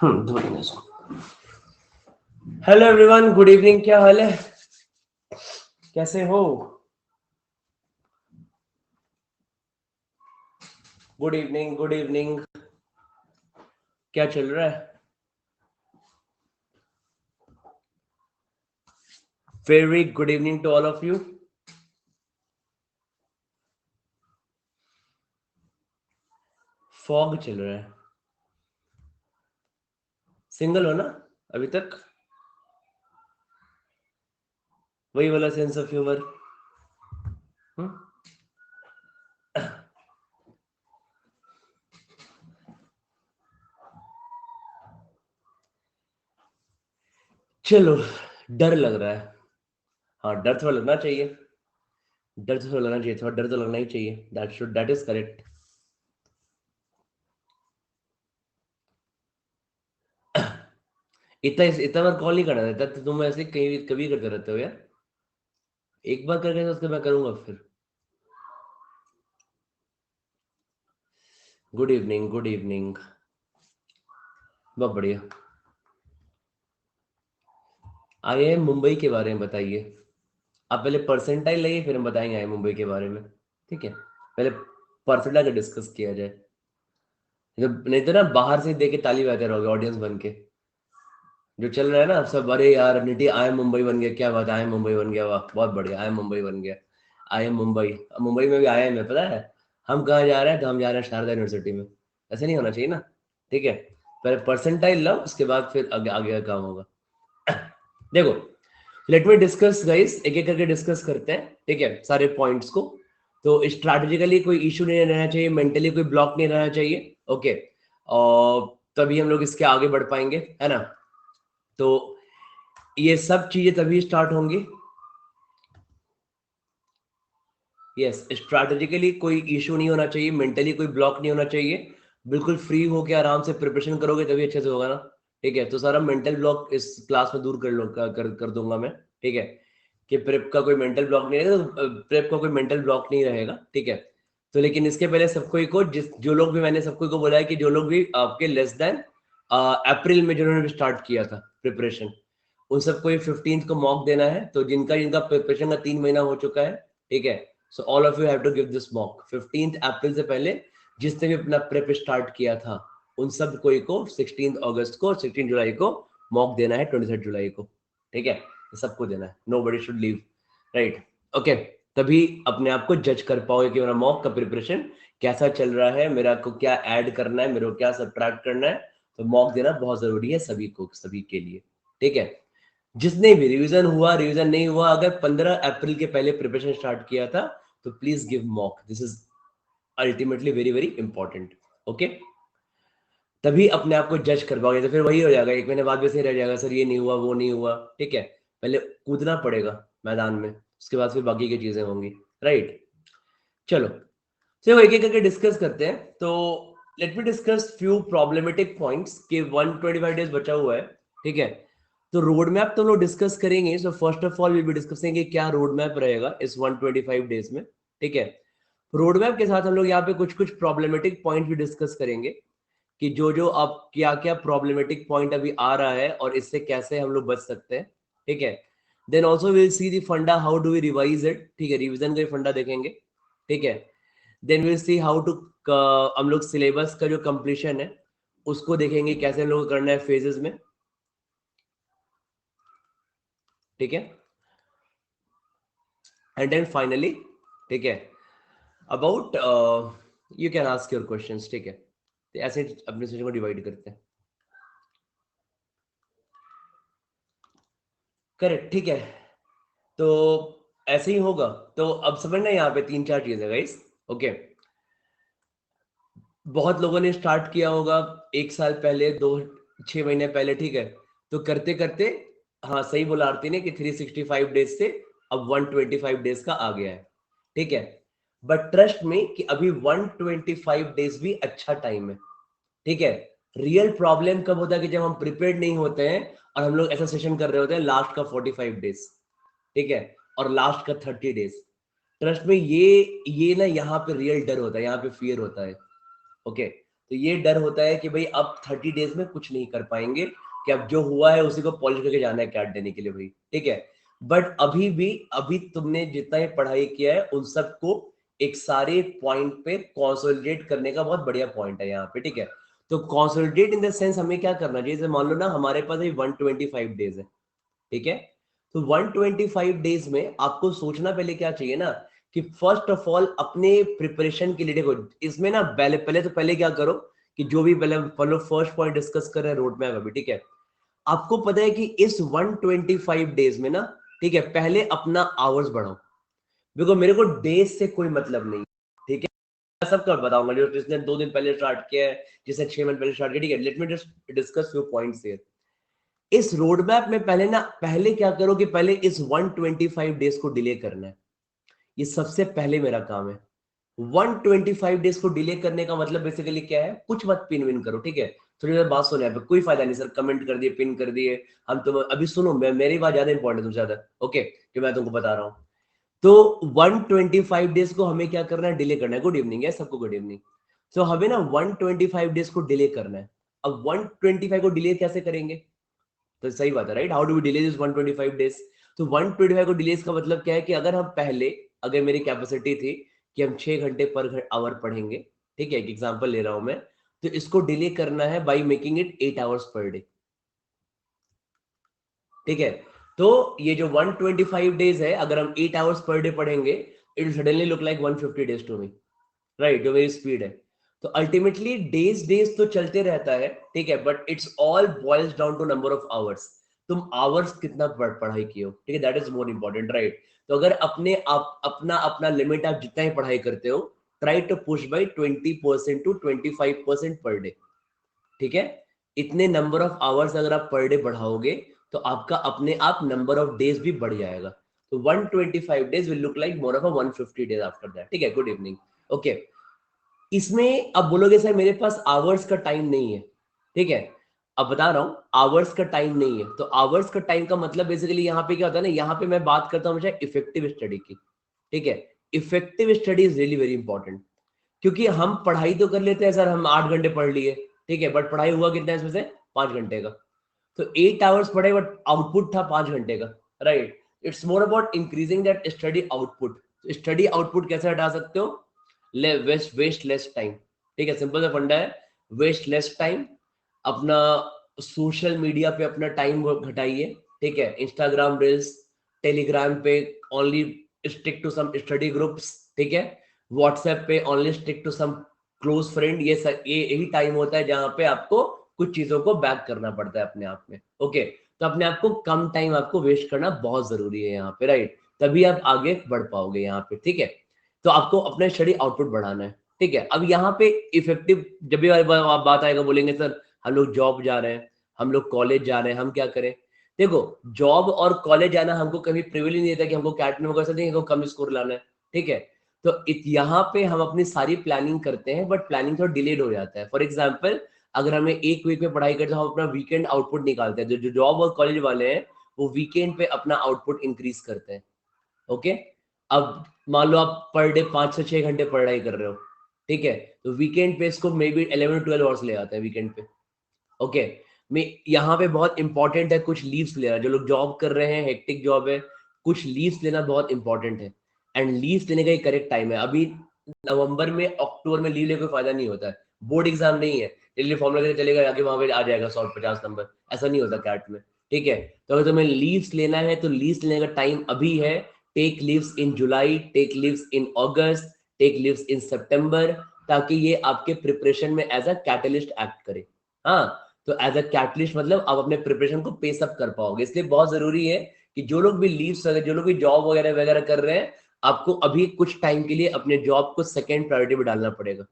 Hello everyone, good evening. क्या हाल है, कैसे हो? Good evening, good evening. क्या चल रहा है? Very good evening to all of you. Fog चल रहा है। सिंगल हो ना अभी तक? वही वाला सेंस ऑफ ह्यूमर। चलो, डर लग रहा है। हाँ, डर थोड़ा लगना चाहिए। डर तो थोड़ा लगना चाहिए, थोड़ा डर तो लगना ही चाहिए। That is correct. इतना इतना बार कॉल नहीं करना रहता, तो तुम ऐसे कहीं कभी करते रहते हो यार। एक बार करके तो उसके मैं करूंगा फिर। Good evening, good evening. बहुत बढ़िया। आइए मुंबई के बारे में बताइए। आप पहले परसेंटाइल लाइए, फिर हम बताएंगे आइए मुंबई के बारे में। ठीक है, पहले परसेंटाइल का डिस्कस किया जाए। नहीं तो ना बाहर से देख के ताली बजाते रहोगे ऑडियंस बन के। जो चल रहा है ना सब, अरे यार निटी आई एम मुंबई बन गया, क्या बात आई एम मुंबई बन गया, वाह बहुत बढ़िया, आई एम मुंबई बन गया। I am Mumbai. मुंबई में भी आया है, पता है हम कहाँ जा रहे हैं? तो हम जा रहे हैं शारदा यूनिवर्सिटी में। ऐसे नहीं होना चाहिए ना। ठीक है, पहले परसेंटाइल लो, उसके बाद फिर आगे आगे का काम होगा। देखो, लेट मी डिस्कस गाइस, एक एक करके डिस्कस करते हैं। ठीक है, सारे पॉइंट्स को। तो स्ट्रैटेजिकली कोई इशू नहीं रहना चाहिए, मेंटली कोई ब्लॉक नहीं रहना चाहिए। ओके, और तभी हम लोग इसके आगे बढ़ पाएंगे, है ना? तो ये सब चीजें तभी स्टार्ट होंगी। यस, स्ट्रैटेजिकली कोई इशू नहीं होना चाहिए, मेंटली कोई ब्लॉक नहीं होना चाहिए। बिल्कुल फ्री होके आराम से प्रिपरेशन करोगे तभी अच्छे से होगा ना। ठीक है, तो सारा मेंटल ब्लॉक इस क्लास में दूर कर लो, कर दूंगा मैं। ठीक है, कि प्रेप का कोई मेंटल ब्लॉक नहीं रहेगा, तो प्रेप का कोई मेंटल ब्लॉक नहीं रहेगा। ठीक है, तो लेकिन इसके पहले सबको को जो लोग भी, मैंने सबको को बोला है कि जो लोग भी आपके लेस देन अप्रैल में जिन्होंने भी स्टार्ट किया था प्रिपरेशन, उन सबको ये 15th को मॉक देना है। तो जिनका जिनका प्रिपरेशन का 3 महीना हो चुका है, ठीक है, so all of you have to give this mock 15th April से पहले। जिसने भी अपना प्रेप स्टार्ट किया था उन सब कोई को 16 अगस्त को, 16 जुलाई को मॉक देना है, 23 जुलाई को। ठीक है, सबको देना है, nobody should leave, right? Okay, तभी अपने आप को जज कर पाओगे कि मेरा मॉक का प्रिपरेशन कैसा चल रहा है, मेरा को क्या ऐड करना है, मेरे को क्या सब्ट्रैक्ट करना है। तो मॉक देना बहुत जरूरी है सभी को, सभी के लिए। ठीक है, जिसने भी रिवीजन हुआ रिवीजन नहीं हुआ, अगर 15 अप्रैल के पहले प्रिपरेशन स्टार्ट किया था तो please give mock, this is ultimately very very important. Okay, तभी अपने आप को जज कर पाओगे। तो फिर वही हो जाएगा, एक महीने बाद भी सही रह जाएगा, सर ये नहीं हुआ वो नहीं हुआ। ठीक है, पहले कूदना पड़ेगा मैदान में, उसके बाद फिर बाकी की चीजें होंगी, राइट? चलो, चलो एक एक करके डिस्कस करते हैं। तो let me discuss few problematic points कि 125 डेज बचा हुआ है। ठीक है, तो रोड मैप तो लोग डिस्कस करेंगे। So first of all will be discussing कि क्या रोड मैप रहेगा इस 125 डेज में। ठीक है, रोड मैप के साथ हम लोग यहाँ पे कुछ कुछ प्रॉब्लमेटिक पॉइंट भी डिस्कस करेंगे कि जो जो अब क्या क्या प्रॉब्लमेटिक पॉइंट अभी आ रहा है और इससे कैसे हम लोग बच सकते हैं। ठीक है, then also will see the funda, how do we revise it. ठीक है, रिविजन का फंडा देखेंगे। ठीक है, then will see how to, हम लोग सिलेबस का जो कंप्लीशन है उसको देखेंगे, कैसे हम लोग करना है फेजेस में। ठीक है, एंड देन फाइनली, ठीक है, about you can ask your questions. ठीक है, तो ऐसे अपने सेशन को डिवाइड करते हैं। करेक्ट, ठीक है, तो ऐसे ही होगा। तो अब समझना यहाँ पे तीन चार चीजें गाइस। ओके, बहुत लोगों ने स्टार्ट किया होगा 1 साल पहले, 6 महीने पहले। ठीक है, तो करते करते, हाँ सही बोला आरती ने कि 365 डेज से अब 125 डेज का आ गया है। ठीक है, बट ट्रस्ट में कि अभी 125 डेज भी अच्छा टाइम है। ठीक है, रियल प्रॉब्लम कब होता है कि जब हम प्रिपेयर्ड नहीं होते हैं और हम लोग ऐसा सेशन कर रहे होते हैं लास्ट का 45 डेज। ठीक है, और लास्ट का 30 डेज। ट्रस्ट में ये ना यहाँ पे रियल डर होता है, यहाँ पे फियर होता है। ओके, तो ये डर होता है कि भाई अब 30 डेज में कुछ नहीं कर पाएंगे, कि अब जो हुआ है उसी को पॉलिश करके जाना है कैट देने के लिए भाई, ठीक है। बट अभी तुमने जितना ही पढ़ाई किया है उन सबको एक सारे पॉइंट पे कंसोलिडेट करने का बहुत बढ़िया पॉइंट है यहाँ पे, ठीक है। तो कंसोलिडेट इन द सेंस हमें क्या करना चाहिए, जैसे मान लो ना हमारे पास 125 डेज है, ठीक है। तो 125 डेज में आपको सोचना पहले क्या चाहिए ना, कि फर्स्ट ऑफ ऑल अपने प्रिपरेशन के लिए देखो, इसमें ना पहले क्या करो, कि जो भी पहले फॉलो फर्स्ट पॉइंट डिस्कस कर रहे हैं रोड मैप अभी, ठीक है। आपको पता है कि इस 125 डेज में ना, ठीक है, पहले अपना आवर्स बढ़ाओ। देखो मेरे को डेज से कोई मतलब नहीं, ठीक है। मैं सबका बताऊंगा, जो जिसने 2 दिन पहले स्टार्ट किया है, जिसने 6 मंथ पहले स्टार्ट किया, ठीक है। Let me just discuss few points here. इस रोड मैप में पहले क्या करो, कि पहले इस 125 डेज को डिले करना है। ये सबसे पहले मेरा काम है। 125 डेज को डिले करने का मतलब बेसिकली क्या है, कुछ मत पिन विन करो, ठीक है। थोड़ी देर बात सुने, यहाँ पे कोई फायदा नहीं सर, कमेंट कर दिए, पिन कर दिए, हम तुम अभी सुनो, मेरी बात ज्यादा इंपॉर्टेंट है तुमसे ज्यादा, ओके, जो मैं तुमको बता रहा हूँ। तो 125 डेज को हमें क्या करना है, डिले करना है। गुड इवनिंग है सबको, गुड इवनिंग। तो हमें ना 125 डेज को डिले करना है। अब 125 को डिले कैसे करेंगे, तो सही बात है right, how do we delay this 125 days. तो 125 को डिलेज का मतलब क्या है, कि अगर हम पहले, अगर मेरी कैपेसिटी थी कि हम 6 घंटे पर आवर पढ़ेंगे, ठीक है, एक एग्जांपल ले रहा हूं मैं, तो इसको डिले करना है बाय मेकिंग इट 8 आवर्स पर डे, ठीक है। तो ये जो 125 डेज है, अगर हम 8 आवर्स पर डे पढ़ेंगे, it suddenly look like 150 days to me, right, जो मेरी स्पीड है। तो अल्टीमेटली डेज डेज तो चलते रहता है, ठीक है, but it's all boils down to number of hours. तुम आवर्स कितना पढ़ाई किए हो, ठीक है, that is more important, right. तो अगर अपने आप अपना अपना लिमिट आप जितना ही पढ़ाई करते हो, try to push by 20% to 25% पर डे, ठीक है। इतने नंबर ऑफ आवर्स अगर आप पर डे बढ़ाओगे, तो आपका अपने आप नंबर ऑफ डेज भी बढ़ जाएगा। तो 125 days will look like more of a 150 days after that, ठीक है। Good evening, okay. इसमें अब बोलोगे सर मेरे पास आवर्स का टाइम नहीं है, ठीक है। अब बता रहा हूं, आवर्स का टाइम नहीं है, तो आवर्स का टाइम का मतलब बेसिकली यहाँ पे क्या होता है ना, यहाँ पे मैं बात करता हूँ हमेशा इफेक्टिव स्टडी की, ठीक है। Effective study is really very important, क्योंकि हम पढ़ाई तो कर लेते हैं सर, हम 8 घंटे पढ़ लिए, ठीक है, बट पढ़ाई हुआ कितना है इसमें से, 5 घंटे का। तो 8 आवर्स पढ़े बट आउटपुट था 5 घंटे का, right. It's more about increasing that study output. Study output कैसे हटा सकते हो, वेस्ट लेस टाइम, ठीक है, सिंपल सा फंडा है, वेस्ट लेस टाइम। अपना सोशल मीडिया पे अपना टाइम घटाइए, ठीक है, इंस्टाग्राम रील्स, टेलीग्राम पे only stick to some study groups, ठीक है, व्हाट्सएप पे only stick to some close friend. ये यही टाइम होता है जहां पे आपको कुछ चीजों को बैक करना पड़ता है अपने आप में, ओके। तो अपने आप को कम टाइम आपको वेस्ट करना बहुत जरूरी है यहाँ पे, राइट, तभी आप आगे बढ़ पाओगे यहाँ पे, ठीक है। तो आपको अपना स्टडी आउटपुट बढ़ाना है, ठीक है। अब यहाँ पे इफेक्टिव जब भी बात आएगा, बोलेंगे सर हम लोग जॉब जा रहे हैं, हम लोग कॉलेज जा रहे हैं, हम क्या करें। देखो, जॉब और कॉलेज जाना हमको कभी प्रिविलेज नहीं देता कि हमको कैट में कर सकते हैं, हमको कम स्कोर लाना है, ठीक है। तो यहाँ पे हम अपनी सारी प्लानिंग करते हैं, बट प्लानिंग थोड़ा डिलेड हो जाता है। फॉर एग्जाम्पल, अगर हमें एक वीक में पढ़ाई करते हैं, हम अपना वीकेंड आउटपुट निकालते हैं। जो जॉब और कॉलेज वाले हैं, वो वीकेंड पे अपना आउटपुट इंक्रीज करते हैं, ओके। अब मान लो आप पर डे 5 से 6 घंटे पढ़ाई कर रहे हो, ठीक है, तो वीकेंड पे इसको मे बी 11 to 12 आवर्स ले आते हैं वीकेंड पे, ओके। मैं यहाँ पे बहुत इंपॉर्टेंट है कुछ लीव्स लेना, जो लोग जॉब कर रहे हैं, हेक्टिक जॉब है, कुछ लीव्स लेना बहुत इंपॉर्टेंट है। एंड लीव्स लेने का एक करेक्ट टाइम है। अभी नवंबर में, अक्टूबर में लीव लेने कोई फायदा नहीं होता है, बोर्ड एग्जाम नहीं है, इसलिए फॉर्मूला देकर चलेगा आगे, वहां पे आ जाएगा 150 नंबर, ऐसा नहीं होता कैट में, ठीक है। तो अगर तुम्हें लीव्स लेना है, तो लीव्स लेने का टाइम अभी है। Take leaves in July, take leaves in अगस्त, टेक लीव्स इन सितंबर, ताकि ये आपके प्रिपरेशन में एज अ कैटलिस्ट एक्ट करे। हाँ, तो एज अ कैटलिस्ट मतलब आप अपने प्रिपरेशन को पेस अप कर पाओगे। इसलिए बहुत जरूरी है कि जो लोग भी लीव्स, जो लोग भी जॉब वगैरह वगैरह कर रहे हैं, आपको अभी कुछ टाइम के लिए अपने जॉब को सेकंड प्रायोरिटी में डालना पड़ेगा।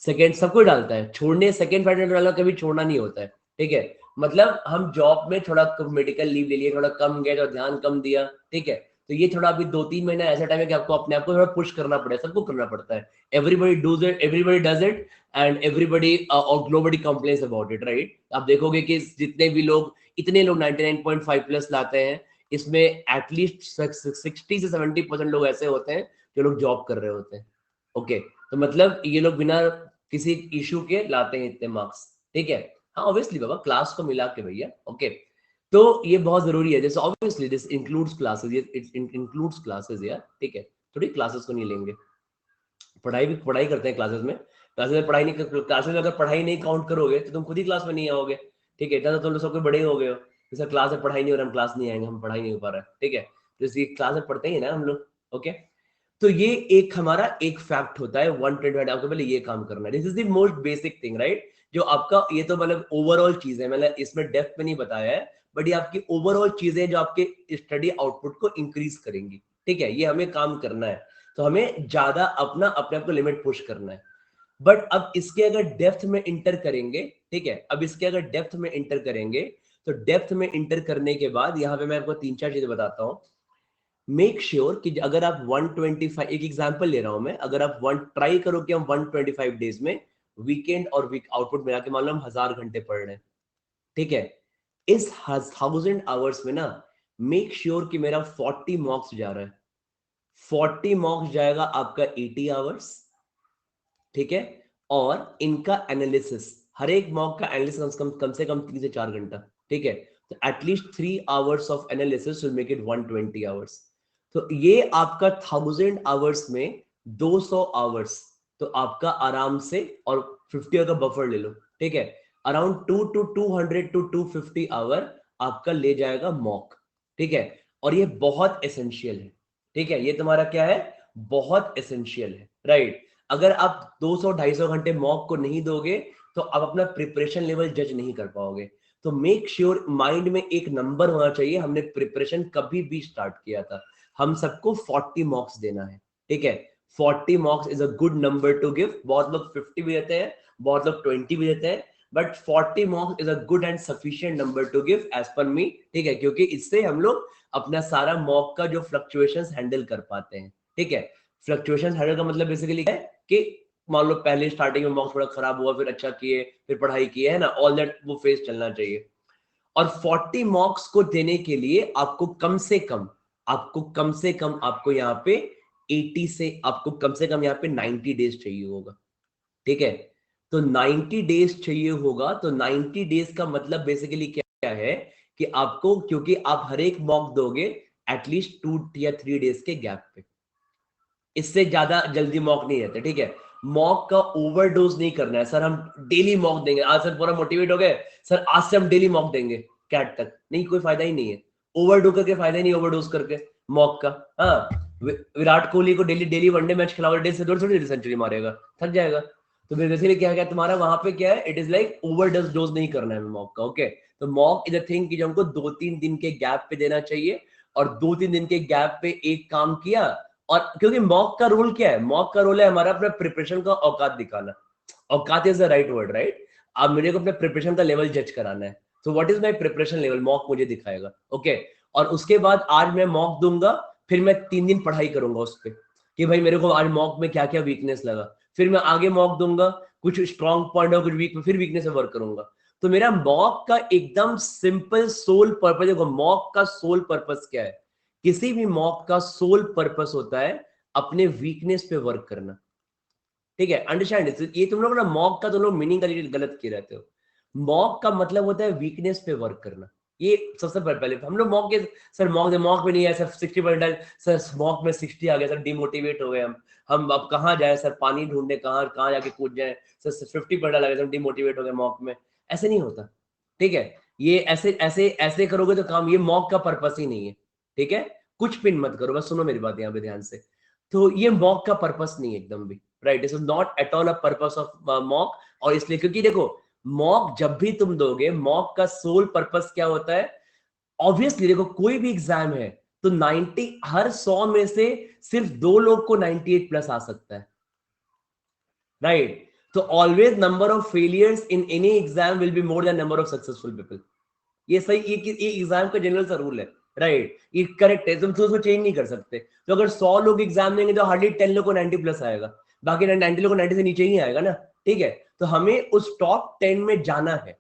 सेकंड सबको डालता है, छोड़ने सेकंड प्रायोरिटी डालना कभी छोड़ना नहीं होता है, ठीक है। मतलब हम जॉब में थोड़ा मेडिकल लीव ले लिए, थोड़ा कम गए, तो ध्यान कम दिया, ठीक है। तो ये थोड़ा अभी 2-3 महीना ऐसा टाइम है कि आपको अपने आप को थोड़ा पुश करना पड़ेगा, सबको करना पड़ता है। Everybody does it, everybody does it, and everybody और nobody complains about it, right. आप देखोगे कि जितने भी लोग, इतने लोग 99.5 प्लस लाते हैं, इसमें एटलीस्ट 60 से 70% लोग ऐसे होते हैं जो लोग जॉब कर रहे होते हैं, ओके। तो मतलब ये लोग बिना किसी इशू के लाते हैं इतने मार्क्स, ठीक है। हाँ ऑब्वियसली बाबा, क्लास को मिला के भैया, ओके। तो ये बहुत जरूरी है, जैसे ऑब्वियसली दिस इंक्लूड्स क्लासेस, ये इट इंक्लूड्स क्लासेस यार, ठीक है। थोड़ी क्लासेस को नहीं लेंगे, पढ़ाई करते हैं क्लासेस में पढ़ाई नहीं, क्लासेस में अगर पढ़ाई नहीं काउंट करोगे तो तुम खुद ही क्लास में नहीं आओगे, ठीक है। इतना तो तुम लोग सबके बड़े हो गए हो, जैसे क्लास में पढ़ाई नहीं हो रहा, हम क्लास नहीं आएंगे, हम पढ़ाई नहीं हो पा रहा है, ठीक है। जैसे क्लास में पढ़ते ही ना हम लोग, ओके। तो ये एक हमारा एक फैक्ट होता है 120, आपको पहले ये काम करना है, this is the most basic thing, right. जो आपका ये तो मतलब ओवरऑल चीज है, मतलब इसमें डेप्थ में नहीं बताया है, बट ये आपकी ओवरऑल चीजें जो आपके स्टडी आउटपुट को इंक्रीज करेंगी, ठीक है। ये हमें काम करना है, तो हमें ज्यादा अपने आप को लिमिट पुश करना है। बट अब इसके अगर डेप्थ में इंटर करेंगे, ठीक है, अब इसके अगर डेप्थ में इंटर करेंगे, तो डेप्थ में इंटर करने के बाद यहाँ पे मैं आपको 3-4 चीजें बताता हूँ। मेक श्योर कि अगर आप 125, एक एग्जांपल ले रहा हूं मैं, अगर आप वन ट्राई करो कि हम 125 डेज में वीकेंड और वीक आउटपुट मिला के मान लो हम 1000 घंटे पढ़ रहे हैं, ठीक है। इस 1000 आवर्स में ना मेक श्योर कि मेरा 40 मॉक्स जा रहा है, 40 मॉक्स जाएगा आपका 80 आवर्स, ठीक है। और इनका एनालिसिस, हर एक मॉक का एनालिसिस कम से कम 3 से 4 घंटा, ठीक है। तो at least 3 hours of analysis will make it 120 hours. तो ये आपका 1000 आवर्स में 200 आवर्स, तो आपका आराम से, और 50 का बफर ले लो, ठीक है। अराउंड 200 to 250 आवर आपका ले जाएगा मॉक, ठीक है। और ये बहुत एसेंशियल है, ठीक है। ये तुम्हारा क्या है, बहुत एसेंशियल है, राइट। अगर आप 200-250 घंटे मॉक को नहीं दोगे तो आप अपना प्रिपरेशन लेवल जज नहीं कर पाओगे। तो मेक श्योर माइंड में एक नंबर होना चाहिए, हमने प्रिपरेशन कभी भी स्टार्ट किया था, हम सबको 40 मॉक्स देना है, ठीक है। 40 mocks is a good number to give. बहुत लोग 50 भी देते हैं, बहुत लोग 20 भी देते हैं, but 40 mocks is a good and sufficient number to give as per me, ठीक है। क्योंकि इससे हम लोग अपना सारा मॉक का जो फ्लक्चुएशंस हैंडल कर पाते हैं, ठीक है। फ्लक्चुएशंस हैंडल का मतलब बेसिकली क्या है कि मान लो पहले स्टार्टिंग में मॉक्स थोड़ा खराब हुआ, फिर अच्छा किए, फिर पढ़ाई की, है ना, ऑल दैट वो फेज चलना चाहिए। और 40 मॉक्स को देने के लिए आपको आपको यहाँ पे 80 से आपको कम से कम यहाँ पे 90 डेज चाहिए होगा, ठीक है। तो 90 डेज चाहिए होगा, तो 90 डेज का मतलब बेसिकली क्या है कि आपको, क्योंकि आप हर एक मॉक दोगे एटलीस्ट 2 या 3 डेज के गैप पे, इससे ज्यादा जल्दी मॉक नहीं रहते, ठीक है। मॉक का ओवरडोज नहीं करना है, सर हम डेली मॉक देंगे, आज सर पूरा मोटिवेट हो गए, सर आज से हम डेली मॉक देंगे कैट तक, नहीं, कोई फायदा ही नहीं है। ओवरडो करके फायदा ही नहीं, ओवरडोज करके मॉक का। हाँ, विराट कोहली को डेली डेली वनडे मैच खिलाओगे, डेढ़ से थोड़ी सेंचुरी मारेगा, थक जाएगा। तो बेसिकली क्या है तुम्हारा वहां पे क्या है, it is like overdose dose नहीं करना है मॉक का, ओके। तो मॉक इज अ थिंग कि जो हमको 2-3 दिन के गैप पे देना चाहिए, और 2-3 दिन के गैप पे एक काम किया। और क्योंकि मॉक का रोल क्या है, मॉक का रोल है हमारा अपना प्रिपरेशन का औकात दिखाना, औकात is the right word, right. अब मेरे को अपने प्रिपरेशन का लेवल जज कराना है, तो what is my preparation level, mock मुझे दिखाएगा, ओके। और उसके बाद आज मैं मॉक दूंगा, फिर मैं 3 दिन पढ़ाई करूंगा उस पर कि भाई मेरे को आज मॉक में क्या क्या वीकनेस लगा, फिर मैं आगे मॉक दूंगा, कुछ स्ट्रॉन्ग पॉइंट और कुछ वीक में फिर वीकनेस पे वर्क करूंगा। तो मेरा मॉक का एकदम सिंपल सोल पर्पस, देखो मॉक का सोल पर्पस क्या है, किसी भी मॉक का सोल पर्पस होता है अपने वीकनेस पे वर्क करना, ठीक है। अंडरस्टैंड, ये तुम लोग ना मॉक का तुम लोग मीनिंग गलत किए रहते हो। मॉक का मतलब होता है वीकनेस पे वर्क करना, ये सबसे पहले हम लोग मॉक के, सर मॉक में नहीं है सर, 60% सर, मॉक में 60 आ गया सर, डिमोटिवेट हो गए हम अब कहाँ जाए सर, पानी ढूंढने, कहाँ कहाँ जाके कूद जाए सर, 50% आ गया सर, डिमोटिवेट हो गए मॉक में। ऐसे नहीं होता, ठीक है। ये ऐसे ऐसे ऐसे करोगे तो काम, ये मॉक का पर्पस ही नहीं है, ठीक है। कुछ पिन मत करो, बस सुनो मेरी बात यहाँ पे ध्यान से। तो ये मॉक का पर्पस नहीं है एकदम भी, right, this is not at all a purpose of mock. और इसलिए क्योंकि देखो मॉक जब भी तुम दोगे, मॉक का सोल पर्पस क्या होता है, ऑब्वियसली देखो कोई भी एग्जाम है तो 90, हर 100 में से सिर्फ 2 लोग को 98 प्लस आ सकता है, राइट। तो always number of failures in any exam will be more than number of successful people. ये सही, ये एग्जाम का जनरल सा रूल है, राइट, ये करेक्ट है, तुम उसको चेंज नहीं कर सकते। तो अगर 100 लोग एग्जाम देंगे तो हार्डली 10 लोग को 90 प्लस आएगा, बाकी 90 लोग को 90 से नीचे ही आएगा ना, ठीक है। तो हमें उस टॉप 10 में जाना है,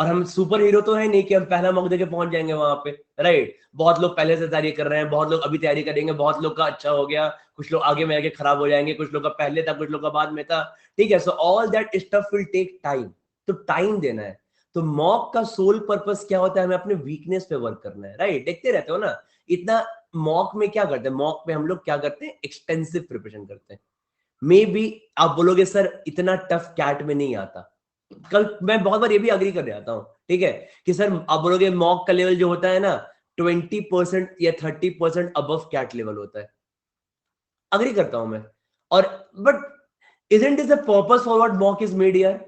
और हम सुपर हीरो तो है नहीं कि हम पहला मौका देके पहुंच जाएंगे वहां पे, राइट। बहुत लोग पहले से तैयारी कर रहे हैं, बहुत लोग अभी तैयारी करेंगे, बहुत लोग का अच्छा हो गया, कुछ लोग आगे में आगे खराब हो जाएंगे, कुछ लोग का पहले था, कुछ लोग का बाद में था, ठीक है। So all that stuff will take time, तो टाइम देना है। तो मॉक का सोल पर्पस क्या होता है, हमें अपने वीकनेस पे वर्क करना है, राइट। देखते रहते हो ना इतना, मॉक में क्या करते हैं, मॉक में हम लोग क्या करते हैं, एक्सटेंसिव प्रिपरेशन करते हैं। मे बी आप बोलोगे सर इतना टफ कैट में नहीं आता, कल मैं बहुत बार ये भी अग्री कर जाता हूँ, ठीक है, कि सर आप बोलोगे मॉक का लेवल जो होता है ना 20% या 30% अबव कैट लेवल होता है, अग्री करता हूं मैं। और but isn't is the purpose for what mock is made यार,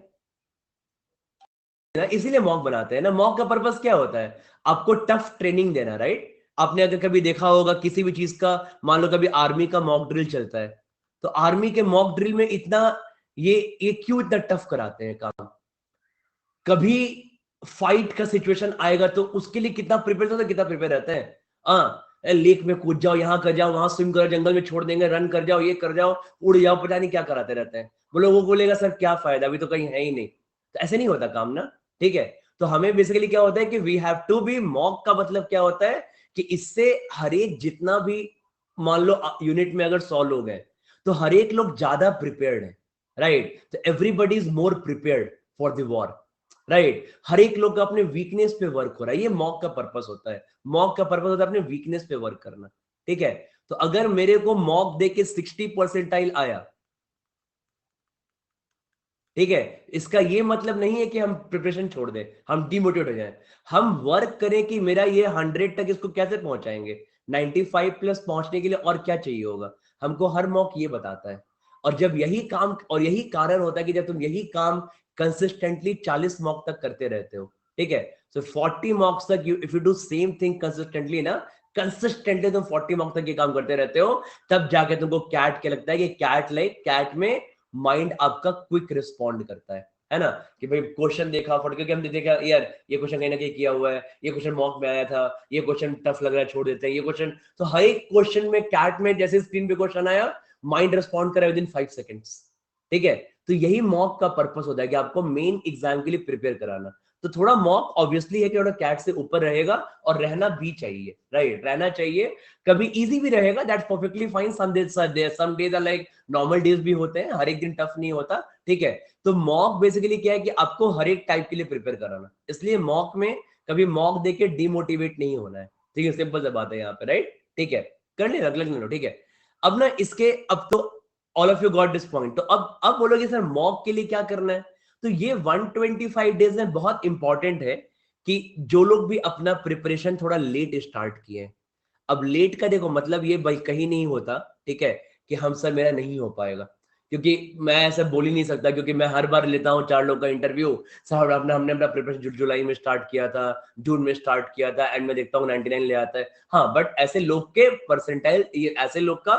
इसीलिए मॉक बनाते हैं ना। मॉक का पर्पस क्या होता है, आपको टफ ट्रेनिंग देना, राइट। आपने अगर कभी देखा होगा किसी भी चीज का, मान लो कभी आर्मी का मॉक ड्रिल चलता है, तो आर्मी के मॉक ड्रिल में इतना ये क्यों इतना टफ कराते हैं काम, कभी फाइट का सिचुएशन आएगा तो उसके लिए कितना प्रिपेयर होता है, कितना प्रिपेयर रहते हैं। हाँ, लेक में कूद जाओ, यहाँ कर जाओ, वहां स्विम करो, जंगल में छोड़ देंगे, रन कर जाओ, ये कर जाओ, उड़ जाओ, पता नहीं क्या कराते रहते हैं। बोलो, वो बोलेगा सर क्या फायदा, अभी तो कहीं है ही नहीं। तो ऐसे नहीं होता काम ना, ठीक है। तो हमें बेसिकली क्या होता है कि we have to be mock का मतलब क्या होता है कि इससे हर एक जितना भी, मान लो यूनिट में अगर 100 लोग हैं तो हर एक लोग ज्यादा प्रिपेयर्ड है, राइट। तो everybody is more prepared for the war, right. हर एक लोग का अपने वीकनेस पे वर्क हो रहा है, ये मॉक का पर्पस होता है। मॉक का पर्पस होता है अपने वीकनेस पे वर्क करना, ठीक है। तो अगर मेरे को मॉक दे के 60% आया, ठीक है, इसका ये मतलब नहीं है कि हम प्रिपरेशन छोड़ दें, हम डिमोटिवेट हो जाएं। हम वर्क करें कि मेरा ये 100 तक इसको कैसे पहुंचाएंगे, 95 प्लस पहुंचने के लिए और क्या चाहिए होगा, हमको हर मॉक ये बताता है। और जब यही काम, और यही कारण होता है कि जब तुम यही काम कंसिस्टेंटली 40 मॉक तक करते रहते हो, ठीक है। सो 40 मॉक्स तक you, if you do same thing consistently ना, कंसिस्टेंटली तुम 40 मॉक तक ये काम करते रहते हो, तब जाके तुमको कैट क्या लगता है कि कैट लाइक, कैट में माइंड आपका क्विक रिस्पॉन्ड करता है ना। कि भाई क्वेश्चन देखा फट, क्योंकि हमने देखा यार ये क्वेश्चन कहीं ना कहीं किया हुआ है, ये क्वेश्चन मॉक में आया था, ये क्वेश्चन टफ लग रहा है छोड़ देते हैं, ये क्वेश्चन। तो हर एक क्वेश्चन में कैट में जैसे स्क्रीन पे क्वेश्चन आया, माइंड रिस्पॉन्ड करे विद इन 5 सेकेंड्स, ठीक है। तो यही मॉक का पर्पस होता है कि आपको मेन एग्जाम के लिए प्रिपेयर कराना। तो थोड़ा मॉक ऑब्वियसली है कि थोड़ा कैट से ऊपर रहेगा, और रहना भी चाहिए, राइट, रहना चाहिए। कभी इजी भी रहेगा, that's perfectly fine. Some days are like normal days भी होते हैं, हर एक दिन टफ नहीं होता, ठीक है। तो मॉक बेसिकली क्या है कि आपको हर एक टाइप के लिए प्रिपेयर कराना, इसलिए मॉक में कभी मॉक देके डिमोटिवेट नहीं होना है, ठीक है। सिंपल सा बात है यहाँ पे, राइट, ठीक है। कर लेना, अगले लो, ठीक है। अब ना इसके, अब तो all of you got this point. तो अब बोलोगे सर मॉक के लिए क्या करना है, तो ये 125 डेज में बहुत इंपॉर्टेंट है कि जो लोग भी अपना प्रिपरेशन थोड़ा लेट स्टार्ट किए। अब लेट का देखो मतलब ये भाई कहीं नहीं होता, ठीक है, कि हम सर मेरा नहीं हो पाएगा, क्योंकि मैं ऐसा बोल ही नहीं सकता, क्योंकि मैं हर बार लेता हूँ 4 लोग का इंटरव्यू। सर हमने अपना प्रिपरेशन जुलाई में स्टार्ट किया था, जून में स्टार्ट किया था, एंड में देखता हूँ 99 ले आता है। हाँ, बट ऐसे लोग के परसेंटाइल, ऐसे लोग का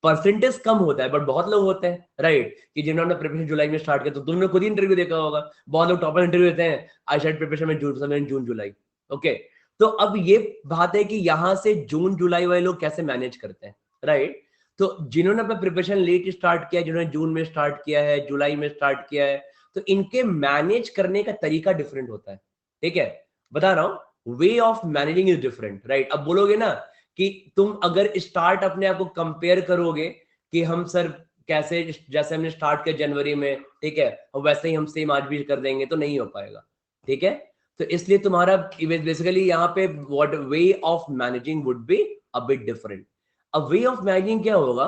परसेंटेज कम होता है, बट बहुत लोग होते हैं, राइट, कि जिन्होंने प्रिपरेशन जुलाई में स्टार्ट किया। तो तुमने खुद ही इंटरव्यू देखा होगा, बहुत लोग टॉपर इंटरव्यू देते हैं आई स्टार्ट प्रिपरेशन में जून जुलाई, ओके। तो अब ये बात है कि यहां से जून जुलाई वाले लोग कैसे मैनेज करते हैं, राइट। तो जिन्होंने अपना प्रिपरेशन लेट स्टार्ट किया है, जिन्होंने जून में स्टार्ट किया है, जुलाई में स्टार्ट किया है, तो इनके मैनेज करने का तरीका डिफरेंट होता है, ठीक है। बता रहा हूं, way of managing is different, right. अब बोलोगे ना कि तुम अगर स्टार्ट अपने आप को कंपेयर करोगे कि हम सर कैसे, जैसे हमने स्टार्ट किया जनवरी में, ठीक है, और वैसे ही हम सेम आज भी कर देंगे, तो नहीं हो पाएगा, ठीक है। तो इसलिए तुम्हारा बेसिकली यहाँ पे what way of managing would be a bit different. अब वे ऑफ मैनेजिंग क्या होगा,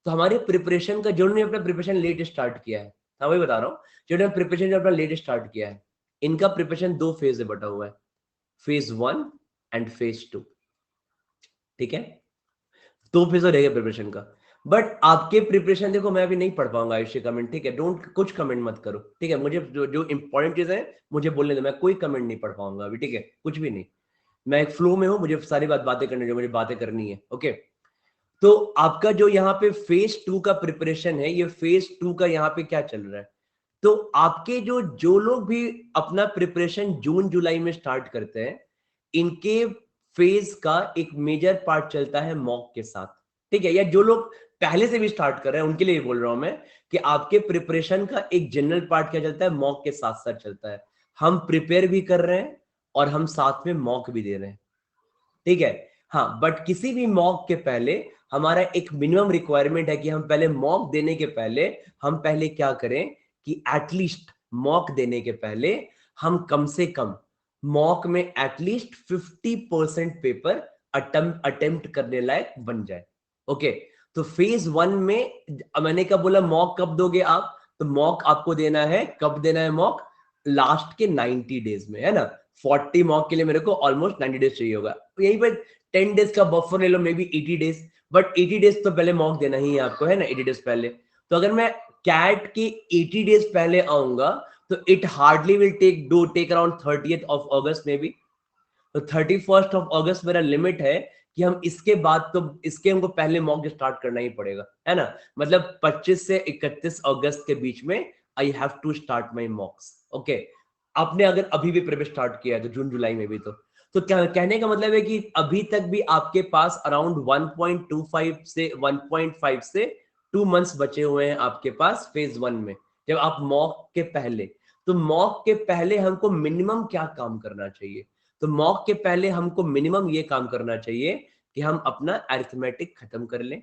तो हमारे प्रिपरेशन का, जिन्होंने अपना प्रिपरेशन लेट स्टार्ट किया है, हाँ वही बता रहा हूँ, जिन्होंने प्रिपरेशन अपना लेट स्टार्ट किया है, इनका प्रिपरेशन 2 फेज से बटा हुआ है, फेज 1 एंड फेज 2, ठीक है। 2 फेज तो रहेगा प्रिपरेशन का। बट आपके प्रिपरेशन देखो, मैं अभी नहीं पढ़ पाऊंगा आयुष्य कमेंट, ठीक है। डोंट कुछ कमेंट मत करो, ठीक है। मुझे जो इंपॉर्टेंट चीज है मुझे बोलने दो, मैं कोई कमेंट नहीं पढ़ पाऊंगा अभी, ठीक है, कुछ भी नहीं। मैं एक फ्लो में हूं, मुझे सारी बातें करनी, जो मुझे बातें करनी है, ओके। तो आपका जो यहाँ पे फेज 2 का प्रिपरेशन है, ये फेज 2 का यहाँ पे क्या चल रहा है, तो आपके जो लोग भी अपना प्रिपरेशन जून जुलाई में स्टार्ट करते हैं, इनके फेज का एक मेजर पार्ट चलता है मॉक के साथ, ठीक है। या जो लोग पहले से भी स्टार्ट कर रहे हैं उनके लिए बोल रहा हूं मैं, कि आपके प्रिपरेशन का एक जनरल पार्ट क्या चलता है, मॉक के साथ साथ चलता है। हम प्रिपेयर भी कर रहे हैं और हम साथ में मॉक भी दे रहे हैं, ठीक है। हाँ, बट किसी भी मॉक के पहले हमारा एक मिनिमम रिक्वायरमेंट है कि हम पहले मॉक देने के पहले हम पहले क्या करें कि एटलीस्ट मॉक देने के पहले हम कम से कम मॉक में एटलीस्ट 50% पेपर अटेम्प्ट करने लायक बन जाए। ओके, तो फेज 1 में मैंने क्या बोला, मॉक कब दोगे आप, तो मॉक आपको देना है, कब देना है मॉक, लास्ट के 90 डेज में, है ना। 40 मॉक के लिए मेरे को ऑलमोस्ट 90 डेज चाहिए होगा, यहीं पर 10 डेज का बफर ले लो, maybe 80 days, but 80 days तो पहले मॉक देना ही है आपको, है ना, 80 डेज पहले। तो अगर मैं कैट के 80 डेज पहले आऊंगा तो it hardly will take around 30th of August में भी। तो 31st ऑफ अगस्त मेरा लिमिट है कि हम इसके बाद तो इसके हमको पहले मॉक स्टार्ट करना ही पड़ेगा, है ना। मतलब 25 से 31 अगस्त के बीच में I have to start my mocks. Okay, आपने अगर अभी भी प्रिपेयर स्टार्ट किया है तो जून जुलाई में भी तो क्या कहने का मतलब है कि अभी तक भी आपके पास अराउंड 1.25 से 1.5 से 2 मंथ्स बचे हुए हैं आपके पास फेज 1 में, जब आप मॉक के पहले। तो मॉक के पहले हमको मिनिमम क्या काम करना चाहिए, तो मॉक के पहले हमको मिनिमम ये काम करना चाहिए कि हम अपना अरिथमेटिक खत्म कर लें,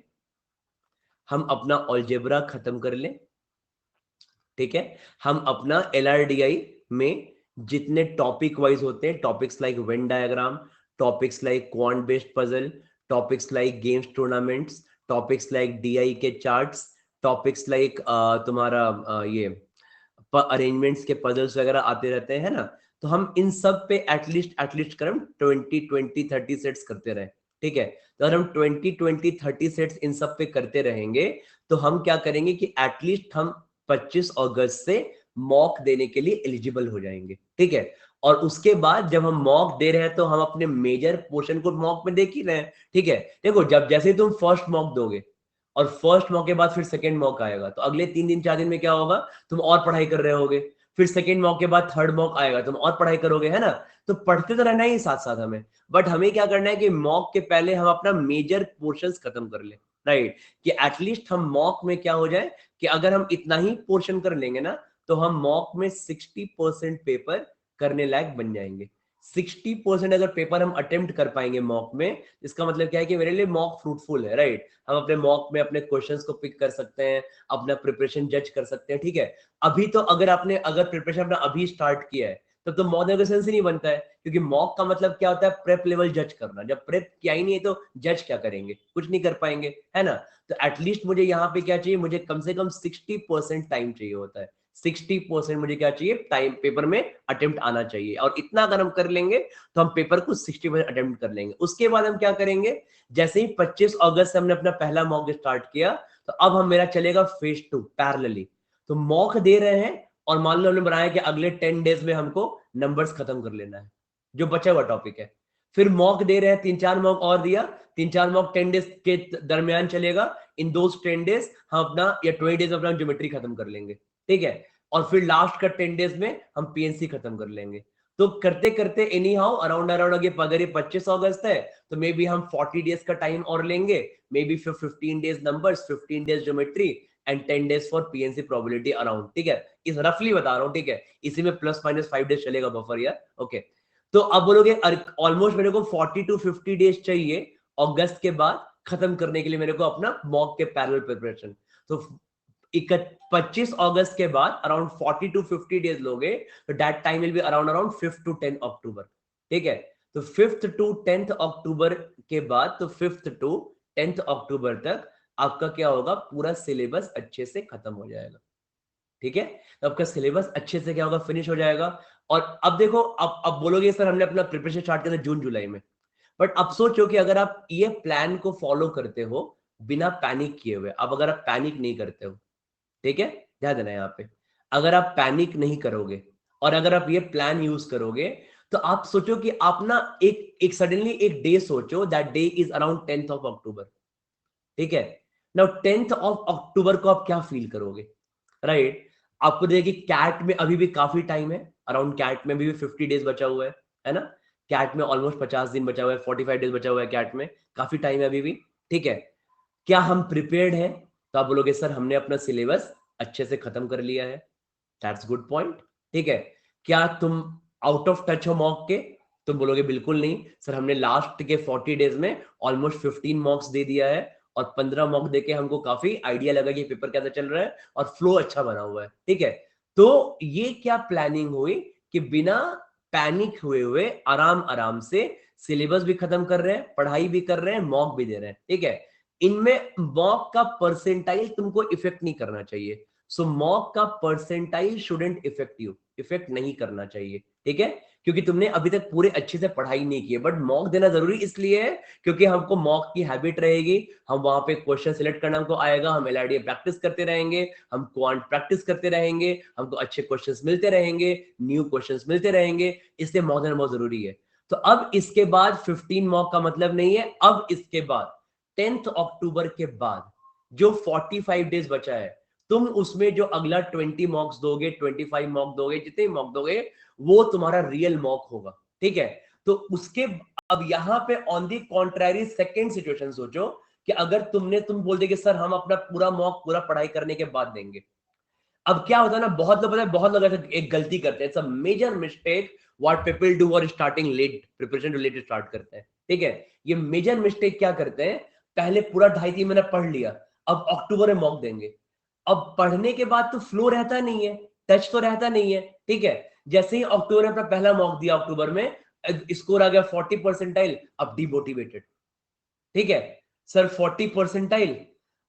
हम अपना अलजेब्रा खत्म कर लें, ठीक है। हम अपना एलआरडीआई में जितने टॉपिक वाइज होते हैं, topics like Venn diagram, topics like quant based puzzle, topics like games tournaments, topics like DI के चार्ट्स, टॉपिक्स लाइक तुम्हारा ये अरेंजमेंट्स के पजल्स वगैरह आते रहते हैं ना। तो हम इन सब पे एटलीस्ट करें 20-20-30 सेट्स करते रहे, ठीक है। तो अगर हम 20-20-30 सेट्स इन सब पे करते रहेंगे तो हम क्या करेंगे कि एटलीस्ट हम 25 अगस्त से मॉक देने के लिए एलिजिबल हो जाएंगे, ठीक है। और उसके बाद जब हम मॉक दे रहे हैं तो हम अपने मेजर पोर्शन को मॉक में देख ही रहे हैं, ठीक है। देखो, जब जैसे तुम फर्स्ट मॉक दोगे और फर्स्ट मॉक के बाद फिर सेकंड मॉक आएगा, तो अगले 3 दिन 4 दिन में क्या होगा, तुम और पढ़ाई कर रहे होगे। फिर सेकंड मॉक के बाद थर्ड मॉक आएगा, तुम और पढ़ाई करोगे, है ना। तो पढ़ते तो रहना ही साथ साथ हमें, बट हमें क्या करना है कि मॉक के पहले हम अपना मेजर पोर्शंस खत्म कर ले, राइट। कि एटलीस्ट हम मॉक में क्या हो जाए कि अगर हम इतना ही पोर्शन कर लेंगे ना तो हम मॉक में 60% पेपर करने लायक बन जाएंगे। 60% अगर पेपर हम अटेम्प्ट कर पाएंगे मॉक में, इसका मतलब क्या है कि मेरे लिए मॉक फ्रूटफुल है, राइट। हम अपने मॉक में अपने क्वेश्चंस को पिक कर सकते हैं, अपना प्रिपरेशन जज कर सकते हैं, ठीक है। अभी तो अगर प्रिपरेशन अपना अभी स्टार्ट किया है तब तो मॉक देने का सेंस ही नहीं बनता है, क्योंकि मॉक का मतलब क्या होता है, प्रेप लेवल जज करना। जब प्रेप किया ही नहीं है तो जज क्या करेंगे, कुछ नहीं कर पाएंगे, है ना। तो एटलीस्ट मुझे यहाँ पे क्या चाहिए, मुझे कम से कम 60% टाइम चाहिए होता है। 60% मुझे क्या चाहिए, टाइम पेपर में अटेम्प्ट आना चाहिए, और इतना अगर हम कर लेंगे तो हम पेपर को 60% अटेम्प्ट कर लेंगे। उसके बाद हम क्या करेंगे, जैसे ही 25 अगस्त से हमने अपना पहला मॉक स्टार्ट किया तो अब हम मेरा चलेगा फेज 2 पैरेलली। तो मॉक दे रहे हैं और मान लो हमने बनाया कि अगले 10 डेज में हमको नंबर्स खत्म कर लेना है, जो बचा हुआ टॉपिक है। फिर मॉक दे रहे हैं, 3-4 मॉक और दिया, 3-4 मॉक 10 डेज के दरमियान चलेगा। इन दो 10 डेज हम अपना या 20 डेज अपना ज्योमेट्री खत्म कर लेंगे, ठीक है। और फिर लास्ट का 10 डेज में हम पीएनसी खत्म कर लेंगे। तो करते करते एनी हाउ अराउंड अगर ये 25 अगस्त है तो मे बी हम 40 डेज का टाइम और लेंगे, मे बी फिर 15 days numbers, 15 days geometry and 10 days for PNC probability around, ठीक है। इस रफली बता रहा हूँ, ठीक है। इसी में +-5 डेज चलेगा बफर यार, ओके। तो अब बोलोगे ऑलमोस्ट मेरे को 40-50 डेज चाहिए अगस्त के बाद खत्म करने के लिए मेरे को अपना मॉक के पैरेलल प्रिपरेशन। तो 25 अगस्त के बाद अराउंड 40-50 डेज लोगे तो that time will be around 5th to 10th अक्टूबर, ठीक है। तो 5th to 10th अक्टूबर के बाद तो 5th to 10th अक्टूबर तक आपका क्या होगा, पूरा सिलेबस अच्छे से खत्म हो जाएगा, ठीक है। तो आपका सिलेबस अच्छे से क्या होगा, फिनिश हो जाएगा। और अब देखो, अब बोलोगे सर हमने अपना प्रिपरेशन स्टार्ट किया था जून जुलाई में, बट अब सोचो कि अगर आप ये प्लान को फॉलो करते हो बिना पैनिक किए हुए, अब अगर आप पैनिक नहीं करते हो, ठीक है, ध्यान देना यहाँ पे, अगर आप पैनिक नहीं करोगे और अगर आप ये प्लान यूज करोगे तो आप सोचो कि आप ना एक एक सडनली एक डे सोचो, that day is around 10th of October, ठीक है। नाउ 10th ऑफ अक्टूबर को आप क्या फील करोगे, राइट। आपको देखिए कैट में अभी भी काफी टाइम है, अराउंड कैट में भी 50 डेज बचा हुआ है ना। कैट में ऑलमोस्ट 50 दिन बचा हुआ है, 45 डेज बचा हुआ है कैट में, काफी टाइम है अभी भी, ठीक है। क्या हम प्रिपेयर्ड हैं, तो आप बोलोगे सर हमने अपना सिलेबस अच्छे से खत्म कर लिया है, दैट्स गुड पॉइंट, ठीक है। क्या तुम आउट ऑफ टच हो मॉक के? तुम बोलोगे बिल्कुल नहीं सर, हमने लास्ट के 40 डेज में ऑलमोस्ट 15 मॉक्स दे दिया है और 15 मॉक देके हमको काफी आइडिया लगा कि पेपर कैसा चल रहा है और फ्लो अच्छा बना हुआ है, ठीक है। तो ये क्या प्लानिंग हुई कि बिना पैनिक हुए हुए आराम आराम से सिलेबस भी खत्म कर रहे हैं, पढ़ाई भी कर रहे हैं, मॉक भी दे रहे हैं, ठीक है। इनमें मॉक का परसेंटाइल तुमको इफेक्ट नहीं करना चाहिए। सो मॉक का percentile shouldn't effect you, effect नहीं करना चाहिए, ठीक है, क्योंकि तुमने अभी तक पूरे अच्छे से पढ़ाई नहीं की है। बट मॉक देना जरूरी इसलिए है क्योंकि हमको मॉक की हैबिट रहेगी, हम वहां पे क्वेश्चन सिलेक्ट करना हमको आएगा, हम एलआईडी प्रैक्टिस करते रहेंगे, हम क्वांट प्रैक्टिस करते रहेंगे, हमको अच्छे क्वेश्चंस मिलते रहेंगे, न्यू क्वेश्चंस मिलते रहेंगे, इसलिए मॉक देना बहुत जरूरी है। तो अब इसके बाद 15 मॉक का मतलब नहीं है, अब इसके बाद 10 अक्टूबर के बाद जो 45 डेज बचा है, तुम उसमें जो अगला 20 मॉक्स दोगे, 25 मॉक दोगे, जितने मॉक दोगे वो तुम्हारा रियल मॉक होगा, ठीक है। तो उसके अब यहां पे on the contrary second situation सोचो कि अगर तुम बोल दे कि सर हम अपना पूरा मॉक पूरा पढ़ाई करने के बाद देंगे। अब क्या होता है ना, बहुत लोग पता है, बहुत लोग ऐसे एक गलती करते हैं, it's a major mistake what people do और starting late preparation too late start करते हैं, ठीक है। ये मेजर मिस्टेक क्या करते हैं, पहले पूरा 2.5-3 महीना पढ़ लिया, अब अक्टूबर में मॉक देंगे। अब पढ़ने के बाद तो फ्लो रहता नहीं है, टच तो रहता नहीं है, ठीक है। जैसे ही अक्टूबर में अपना पहला मॉक दिया, अक्टूबर में स्कोर आ गया 40 परसेंटाइल, अब डिमोटिवेटेड, ठीक है। सर 40 परसेंटाइल,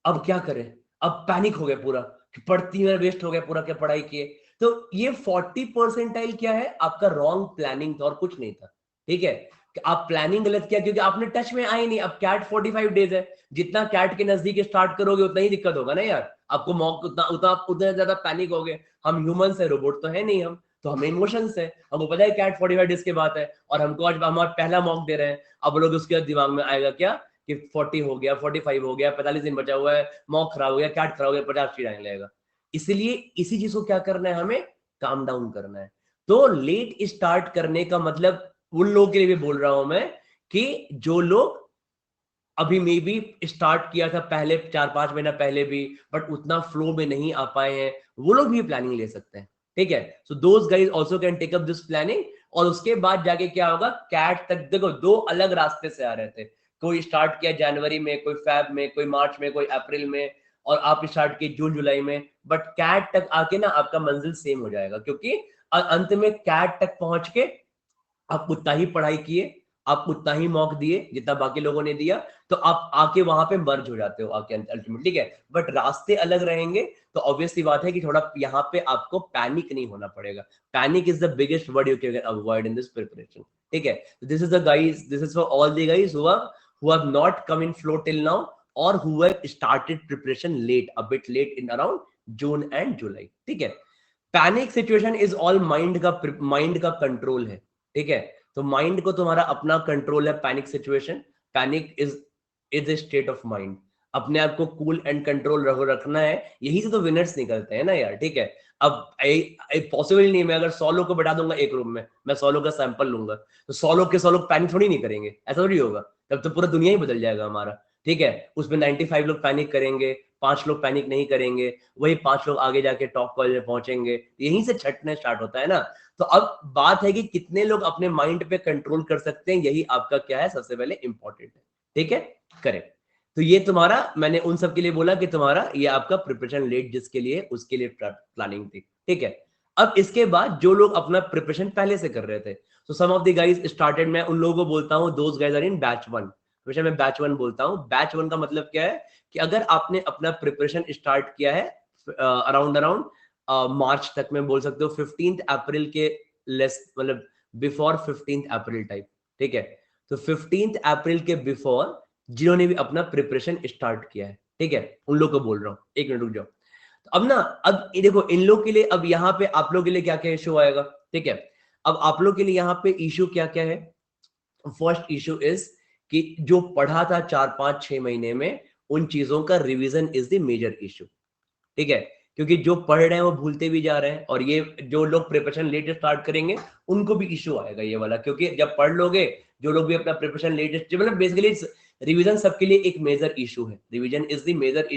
अब क्या करें, अब पैनिक हो गया पूरा कि पढ़ती में वेस्ट हो गया पूरा क्या पढ़ाई किए। तो ये 40 परसेंटाइल क्या है, आपका रॉन्ग प्लानिंग था और कुछ नहीं था, ठीक है। कि आप प्लानिंग गलत किया क्योंकि आपने टच में आए नहीं। अब कैट 45 डेज है, जितना कैट के नजदीक स्टार्ट करोगे उतना ही दिक्कत होगा ना यार, आपको मॉक उतना उतना उतना ज्यादा पैनिक हो गए। हम ह्यूमंस है, रोबोट तो है नहीं हम, तो हमें इमोशंस है, हमको पता है कैट 45 डेज के बाद है और हमको आज हमारा पहला मॉक दे रहे हैं। अब लोग उसके दिमाग में आएगा क्या कि 40 हो गया, 45 हो गया, 45 दिन बचा हुआ है, मॉक खराब हो गया, कैट खराब हो गया, 50 चीज आने लगेगा। इसलिए इसी चीज को क्या करना है, हमें काम डाउन करना है। तो लेट स्टार्ट करने का मतलब उन लोगों के लिए भी बोल रहा हूं मैं कि जो लोग अभी मे बी स्टार्ट किया था पहले 4-5 महीना पहले भी, बट उतना फ्लो में नहीं आ पाए हैं, वो लोग भी प्लानिंग ले सकते हैं, ठीक है। So those guys also can take up this planning. और उसके बाद जाके क्या होगा, कैट तक देखो दो अलग रास्ते से आ रहे थे, कोई स्टार्ट किया जनवरी में, कोई फेब में, कोई मार्च में, कोई अप्रैल में, और आप स्टार्ट किए जून जुलाई में। बट कैट तक आके ना आपका मंजिल सेम हो जाएगा, क्योंकि अंत में कैट तक पहुंच के आप उतना ही पढ़ाई किए, आप उतना ही मॉक दिए जितना बाकी लोगों ने दिया, तो आप आके वहां पे मर्ज हो जाते हो आके अल्टीमेट, ठीक है। बट रास्ते अलग रहेंगे, तो ऑब्वियसली बात है कि थोड़ा यहाँ पे आपको पैनिक नहीं होना पड़ेगा। Panic is the biggest word you can avoid in this preparation, ठीक है। This is the guys, this is for all the guys who have not come in flow till now or who have started preparation late, a bit late in around June and July, ठीक है। Panic situation is all mind का control है, ठीक है। तो mind को तुम्हारा अपना कंट्रोल है panic situation. Panic is a state of mind. अपने आप को कूल एंड कंट्रोल रखना है, यही से तो विनर्स निकलते हैं ना यार, ठीक है। अब पॉसिबल नहीं, मैं अगर 100 लोग को बैठा दूंगा एक रूम में, मैं 100 लोग का सैंपल लूंगा, तो 100 लोग के 100 लोग पैनिक थोड़ी नहीं करेंगे, ऐसा थोड़ी होगा। तब तो पूरा दुनिया ही बदल जाएगा हमारा, ठीक है। उसमें 95 लोग पैनिक करेंगे, 5 लोग पैनिक नहीं करेंगे, वही 5 लोग आगे जाके टॉप कॉलेज में पहुंचेंगे, यहीं से छटने स्टार्ट होता है ना। तो अब बात है कि कितने लोग अपने माइंड पे कंट्रोल कर सकते हैं, यही आपका क्या है, सबसे पहले इंपॉर्टेंट है, ठीक है। करेक्ट। तो ये तुम्हारा, मैंने उन सब के लिए बोला कि तुम्हारा ये आपका प्रिपरेशन लेट जिसके लिए, उसके लिए प्लानिंग थी, ठीक है। अब इसके बाद जो लोग अपना प्रिपरेशन पहले से कर रहे थे, तो some of the guys started, मैं उन लोगों को बोलता हूं those guys are in batch 1। हमेशा मैं बैच 1 बोलता हूं। बैच 1 का मतलब क्या है कि अगर आपने अपना प्रिपरेशन स्टार्ट किया है अराउंड मार्च तक में, बोल सकते हो 15 अप्रैल के लेस, मतलब बिफोर 15 अप्रैल टाइप, ठीक है। तो 15 अप्रैल के बिफोर जिन्होंने भी अपना प्रिपरेशन स्टार्ट किया है, ठीक है, उन लोग को बोल रहा हूँ, एक मिनट रुक जाओ। तो अब ना, अब ये देखो इन लोग के लिए, अब यहाँ पे आप लोग के लिए क्या क्या इशू आएगा, ठीक है। अब आप लोग के लिए यहाँ पे इशू क्या क्या है। फर्स्ट इशू इज कि जो पढ़ा था 4-5-6 महीने में, उन चीजों का revision is the major issue, ठीक है। क्योंकि जो पढ़ रहे हैं वो भूलते भी जा रहे हैं, और ये जो लोग प्रिपरेशन लेट स्टार्ट करेंगे उनको भी इशू आएगा ये वाला, क्योंकि जब पढ़ लोगे, जो लोग भी अपना प्रिपरेशन लेट, मतलब बेसिकली रिवीजन सबके लिए एक मेजर इशू है। Revision is the major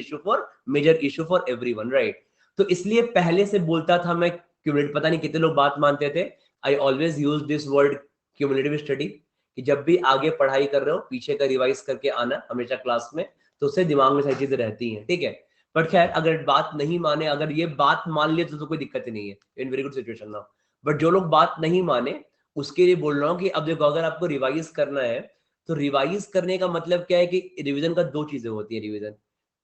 issue for everyone, right. तो इसलिए पहले से बोलता था मैं क्यूमुलेटिव, पता नहीं कितने लोग बात मानते थे, I always use this word cumulative study, कि जब भी आगे पढ़ाई कर रहे हो पीछे का रिवाइज करके आना हमेशा क्लास में, तो उससे दिमाग में सारी चीजें रहती हैं, ठीक है। बट खैर अगर बात नहीं माने, अगर ये बात मान लिए तो कोई दिक्कत ही नहीं है, in very good situation now. But जो लोग बात नहीं माने उसके लिए बोल रहा हूँ कि अब देखो, अगर आपको रिवाइज करना है तो रिवाइज करने का मतलब क्या है कि रिवीजन का दो चीजें होती है रिवीजन।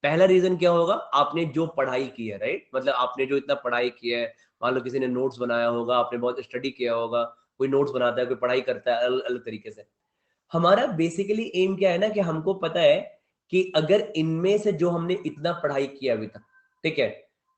पहला रीजन क्या होगा, आपने जो पढ़ाई की है, राइट, मतलब आपने जो इतना पढ़ाई किया है, मान लो किसी ने नोट्स बनाया होगा, आपने बहुत स्टडी किया होगा, कोई नोट्स बनाता है, कोई पढ़ाई करता है अलग अलग तरीके से। हमारा बेसिकली एम क्या है ना, कि हमको पता है कि अगर इनमें से जो हमने इतना पढ़ाई किया अभी तक, ठीक है,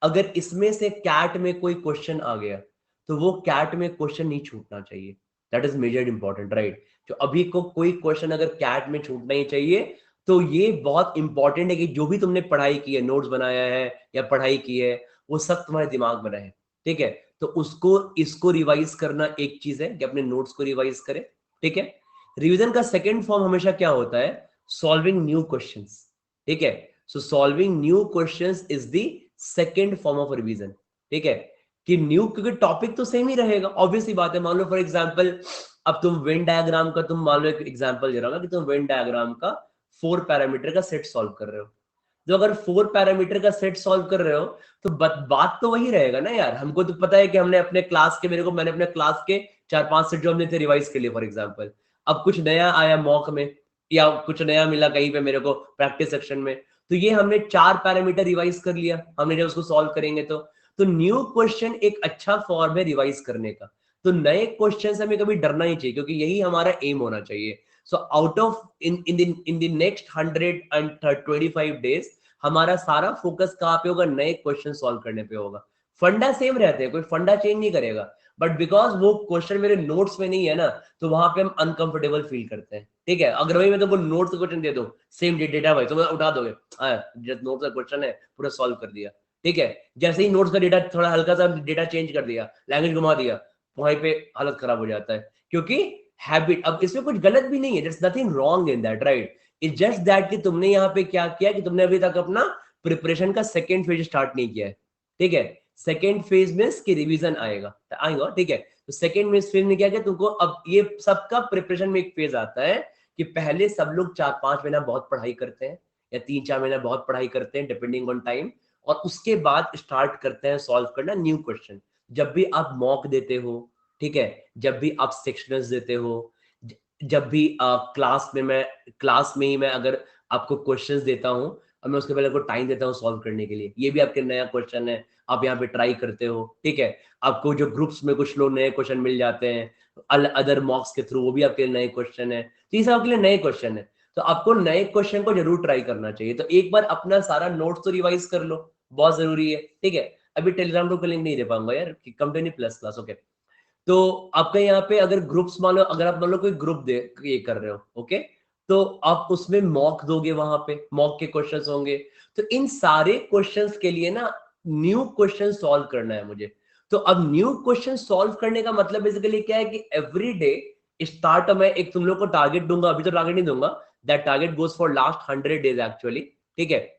अगर इसमें से कैट में कोई क्वेश्चन आ गया तो वो कैट में क्वेश्चन नहीं छूटना चाहिए। That is major important, right. जो अभी को कोई क्वेश्चन अगर कैट में छूटना ही चाहिए, तो ये बहुत इंपॉर्टेंट है कि जो भी तुमने पढ़ाई की है, नोट्स बनाया है या पढ़ाई की है, वो सब तुम्हारे दिमाग में रहे, ठीक है। तो उसको इसको रिवाइज करना एक चीज है कि अपने नोट्स को रिवाइज करें, ठीक है। रिवीजन का सेकंड फॉर्म हमेशा क्या होता है, सॉल्विंग न्यू क्वेश्चंस, ठीक है। सो solving new questions is the second form of revision, ठीक है। कि न्यू, क्योंकि टॉपिक तो सेम ही रहेगा, ऑब्वियसली बात है। मान लो फॉर एग्जांपल, अब तुम वेन डायग्राम का, तुम मान लो एक एग्जांपल दे रहा हूं कि तुम वेन डायग्राम का 4 पैरामीटर का सेट सॉल्व कर रहे हो। तो अगर 4 पैरामीटर का सेट सॉल्व कर रहे हो तो बात तो वही रहेगा ना यार। हमको तो पता है कि हमने अपने क्लास के, मैंने अपने क्लास के 4-5 सेट जो हमने थे रिवाइज के लिए फॉर एग्जांपल। अब कुछ नया आया मॉक में, या कुछ नया मिला कहीं पे मेरे को प्रैक्टिस सेक्शन में, तो ये हमने 4 पैरामीटर रिवाइज कर लिया हमने, जब उसको सॉल्व करेंगे तो न्यू क्वेश्चन एक अच्छा फॉर्म है रिवाइज करने का। तो नए क्वेश्चन से हमें कभी डरना ही चाहिए, क्योंकि यही हमारा एम होना चाहिए। So out of in the next 125 days हमारा सारा फोकस कहाँ पे होगा, नए क्वेश्चन सॉल्व करने पे होगा। फंडा सेम रहते हैं, कोई फंडा चेंज नहीं करेगा, बट बिकॉज वो क्वेश्चन मेरे नोट्स में नहीं है ना, तो वहां पे हम अनकंफर्टेबल फील करते हैं, ठीक है। अगर वही मैं तुमको नोट्स का क्वेश्चन दे दूं, सेम डेटा वाइज, तो मैं उठा दोगे, जस्ट नोट्स का क्वेश्चन है पूरा सॉल्व कर दिया, ठीक है। जैसे ही नोट्स का डेटा थोड़ा हल्का सा डेटा चेंज कर दिया, लैंग्वेज घुमा दिया, वहीं पे हालत खराब हो जाता है, क्योंकि हैबिट। अब इसमें कुछ गलत भी नहीं है, there is nothing wrong in that, right. It's just that कि तुमने यहाँ पे क्या किया कि तुमने अभी तक अपना प्रिपरेशन का सेकेंड फेज स्टार्ट नहीं किया है, ठीक है। सेकेंड फेज में कि रिवीजन आएगा, ठीक है। तो सेकेंड फेज में क्या किया तुमको, अब ये सबका प्रिपरेशन में एक फेज आता है कि पहले सब लोग 4-5 महीना बहुत पढ़ाई करते हैं, या 3-4 महीना बहुत पढ़ाई करते हैं डिपेंडिंग ऑन टाइम, और उसके बाद स्टार्ट करते हैं सॉल्व करना न्यू क्वेश्चन। जब भी आप मॉक देते हो, ठीक है, जब भी आप सेक्शनल्स देते हो, जब भी क्लास में ही मैं अगर आपको क्वेश्चंस देता हूं, और मैं उसके पहले आपको टाइम देता हूं सॉल्व करने के लिए, ये भी आपके नया क्वेश्चन है, आप यहाँ पे ट्राई करते हो, ठीक है। आपको जो ग्रुप्स में कुछ लोग नए क्वेश्चन मिल जाते हैं अदर मॉक्स के थ्रू, वो भी आपके लिए नए क्वेश्चन है, तो ये सब आपके लिए नए क्वेश्चन है। तो आपको नए क्वेश्चन को जरूर ट्राई करना चाहिए। तो एक बार अपना सारा नोट्स तो रिवाइज कर लो, बहुत जरूरी है, ठीक है। अभी टेलीग्राम ग्रुप का लिंक नहीं दे पाऊंगा यार, कंपनी प्लस क्लास, ओके। तो आपका यहाँ पे अगर ग्रुप्स मान लो, अगर आप मान लो कोई ग्रुप दे ये कर रहे हो, ओके, तो आप उसमें मॉक दोगे, वहां पे मॉक के क्वेश्चंस होंगे। तो इन सारे क्वेश्चंस के लिए ना न्यू क्वेश्चन सॉल्व करना है मुझे। तो अब न्यू क्वेश्चन सॉल्व करने का मतलब बेसिकली क्या है कि एवरी डे स्टार्ट में एक तुम लोग को टारगेट दूंगा, अभी तो टारगेट नहीं दूंगा, that target goes for last 100 days actually, ठीक है।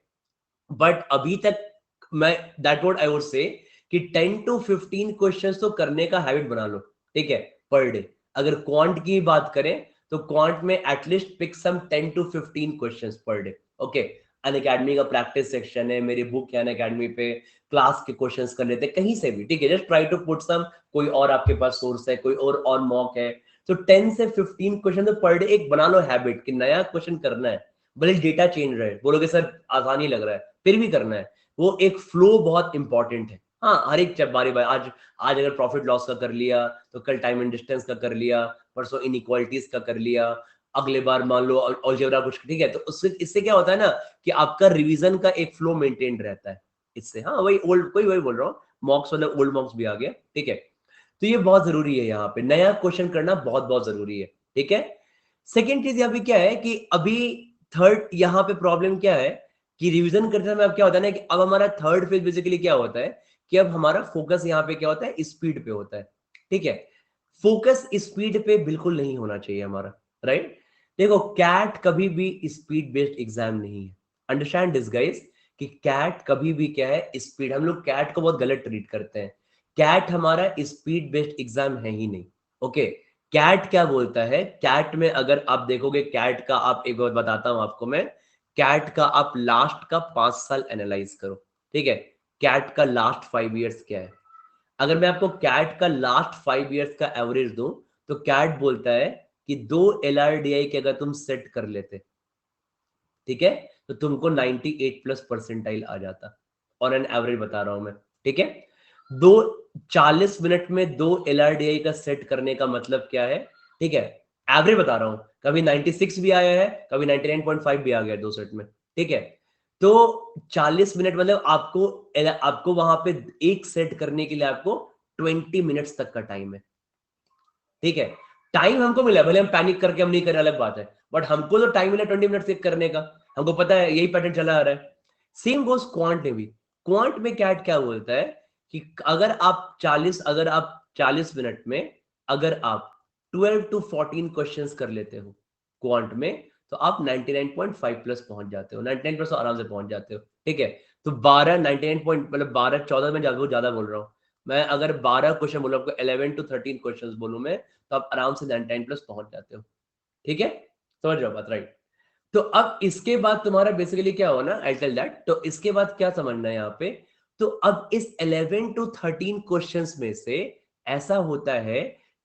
बट अभी तक मैं, that what I would say, कि 10 to 15 क्वेश्चंस तो करने का हैबिट बना लो, ठीक है, पर डे। अगर क्वांट की बात करें तो क्वांट में at least pick some 10 to 15 questions पर डे, ओके। अनअकैडमी का प्रैक्टिस सेक्शन है, मेरी बुक है अनअकैडमी पे, क्लास के क्वेश्चंस कर लेते हैं कहीं से भी, ठीक है। Just try to put some, कोई और आपके पास सोर्स है, कोई और मॉक है, तो 10 से 15 क्वेश्चन तो पर डे एक बना लो हैबिट कि नया क्वेश्चन करना है। भले डेटा चेंज रहे, बोलोगे सर आसानी लग रहा है, फिर भी करना है। वो एक फ्लो बहुत इंपॉर्टेंट है। हाँ, हर एक बारी बारी, आज आज अगर प्रॉफिट लॉस का कर लिया तो कल टाइम एंड डिस्टेंस का कर लिया, परसों इनइक्वालिटीज का कर लिया, अगले बार मान लो अलजेब्रा कुछ, ठीक है। तो उससे इससे क्या होता है ना कि आपका रिवीजन का एक फ्लो मेंटेन रहता है इससे। हाँ, वही बोल रहा हूँ, मॉक्स वाला ओल्ड मॉक्स भी आ गया, ठीक है। तो ये बहुत जरूरी है, यहाँ पे नया क्वेश्चन करना बहुत बहुत जरूरी है, ठीक है। सेकेंड चीज यहाँ पे क्या है कि अभी थर्ड यहाँ पे प्रॉब्लम क्या है कि रिवीजन करते समय अब क्या होता है ना कि अब हमारा थर्ड फेज बेसिकली क्या होता है कि अब हमारा फोकस यहाँ पे क्या होता है, स्पीड पे होता है, ठीक है। फोकस स्पीड पे बिल्कुल नहीं होना चाहिए हमारा, राइट। देखो, कैट कभी भी स्पीड बेस्ड एग्जाम नहीं है, अंडरस्टैंड दिस गाइस, कि कैट कभी भी क्या है, स्पीड। हम लोग कैट को बहुत गलत ट्रीट करते हैं। कैट हमारा स्पीड बेस्ड एग्जाम है ही नहीं। ओके, कैट क्या बोलता है, कैट में अगर आप देखोगे, कैट का आप एक बार बताता हूं आपको मैं, कैट का आप लास्ट का 5 साल एनालाइज करो, ठीक है, कैट का लास्ट 5 इयर्स क्या है। अगर मैं आपको कैट का लास्ट 5 इयर्स का एवरेज दूं, तो कैट बोलता है कि 2 LRDI के अगर तुम सेट कर लेते, ठीक है, तो तुमको 98+ परसेंटाइल आ जाता, और एन एवरेज बता रहा हूं मैं, ठीक है। दो 40 मिनट में 2 LRDI का सेट करने का मतलब क्या है, ठीक है, एवरेज बता रहा हूं, कभी 96 भी आया है, कभी 99.5 भी आ गया 2 सेट में, ठीक है। तो 40 मिनट मतलब आपको वहां पे एक सेट करने के लिए आपको 20 मिनट्स तक का टाइम है, ठीक है। टाइम हमको मिला, भले हम पैनिक करके हम नहीं करें, अलग बात है, बट हमको तो टाइम मिला 20 मिनट चेक करने का, हमको पता है यही पैटर्न चला आ रहा है। सेम गोस क्वांट में भी। क्वांट में कैट क्या बोलता है कि अगर आप 40 मिनट में अगर आप 12 to 14 क्वेश्चंस कर लेते हो क्वांट में, तो आप 99.5 प्लस पहुंच जाते हो, 99 प्लस आराम से पहुंच जाते हो, ठीक है। तो 12 99 पॉइंट मतलब 12 14 में ज्यादा बोल रहा हूँ मैं, अगर 12 क्वेश्चन बोलूं आपको, 11 to 13 क्वेश्चंस बोलूं मैं, तो आप आराम से 99 प्लस पहुंच जाते हो, ठीक है, समझ रहे हो बात, राइट। तो अब इसके बाद तुम्हारा बेसिकली क्या हो ना, आई टेल दैट, तो इसके बाद क्या समझना है यहाँ पे, तो अब इस 11 to 13 क्वेश्चंस में से ऐसा होता है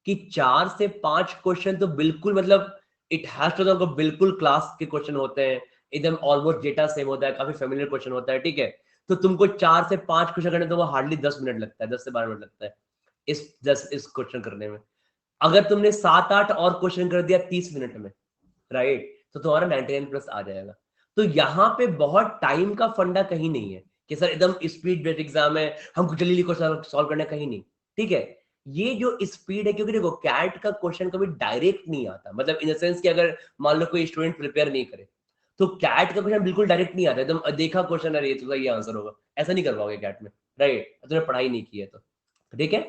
कि 4 से 5 क्वेश्चन तो बिल्कुल मतलब इट हैज टू बिल्कुल क्लास के क्वेश्चन होते हैं, एकदम ऑलमोस्ट डेटा सेम होता है, काफी फेमिलियर क्वेश्चन होता है, ठीक है। तो तुमको 4 से 5 क्वेश्चन करने तो वो हार्डली 10 मिनट लगता है, 10 से 12 मिनट लगता है इस क्वेश्चन करने में। अगर तुमने 7-8 और क्वेश्चन कर दिया 30 मिनट में, राइट, तो तुम्हारा 99 प्लस आ जाएगा। तो यहाँ पे बहुत टाइम का फंडा कहीं नहीं है कि सर एकदम स्पीड बेस्ड एग्जाम है, हमको जल्दी जल्दी सॉल्व करना, कहीं नहीं, ठीक है। ये जो स्पीड है, क्योंकि देखो कैट का क्वेश्चन कभी डायरेक्ट नहीं आता, मतलब इन द सेंस कि अगर मान लो कोई स्टूडेंट प्रिपेयर नहीं करे, तो कैट का क्वेश्चन बिल्कुल डायरेक्ट नहीं आता, एकदम देखा क्वेश्चन अरे ये आंसर होगा, ऐसा नहीं कर पाओगे कैट में, राइट, तुमने पढ़ाई नहीं की है तो, ठीक है।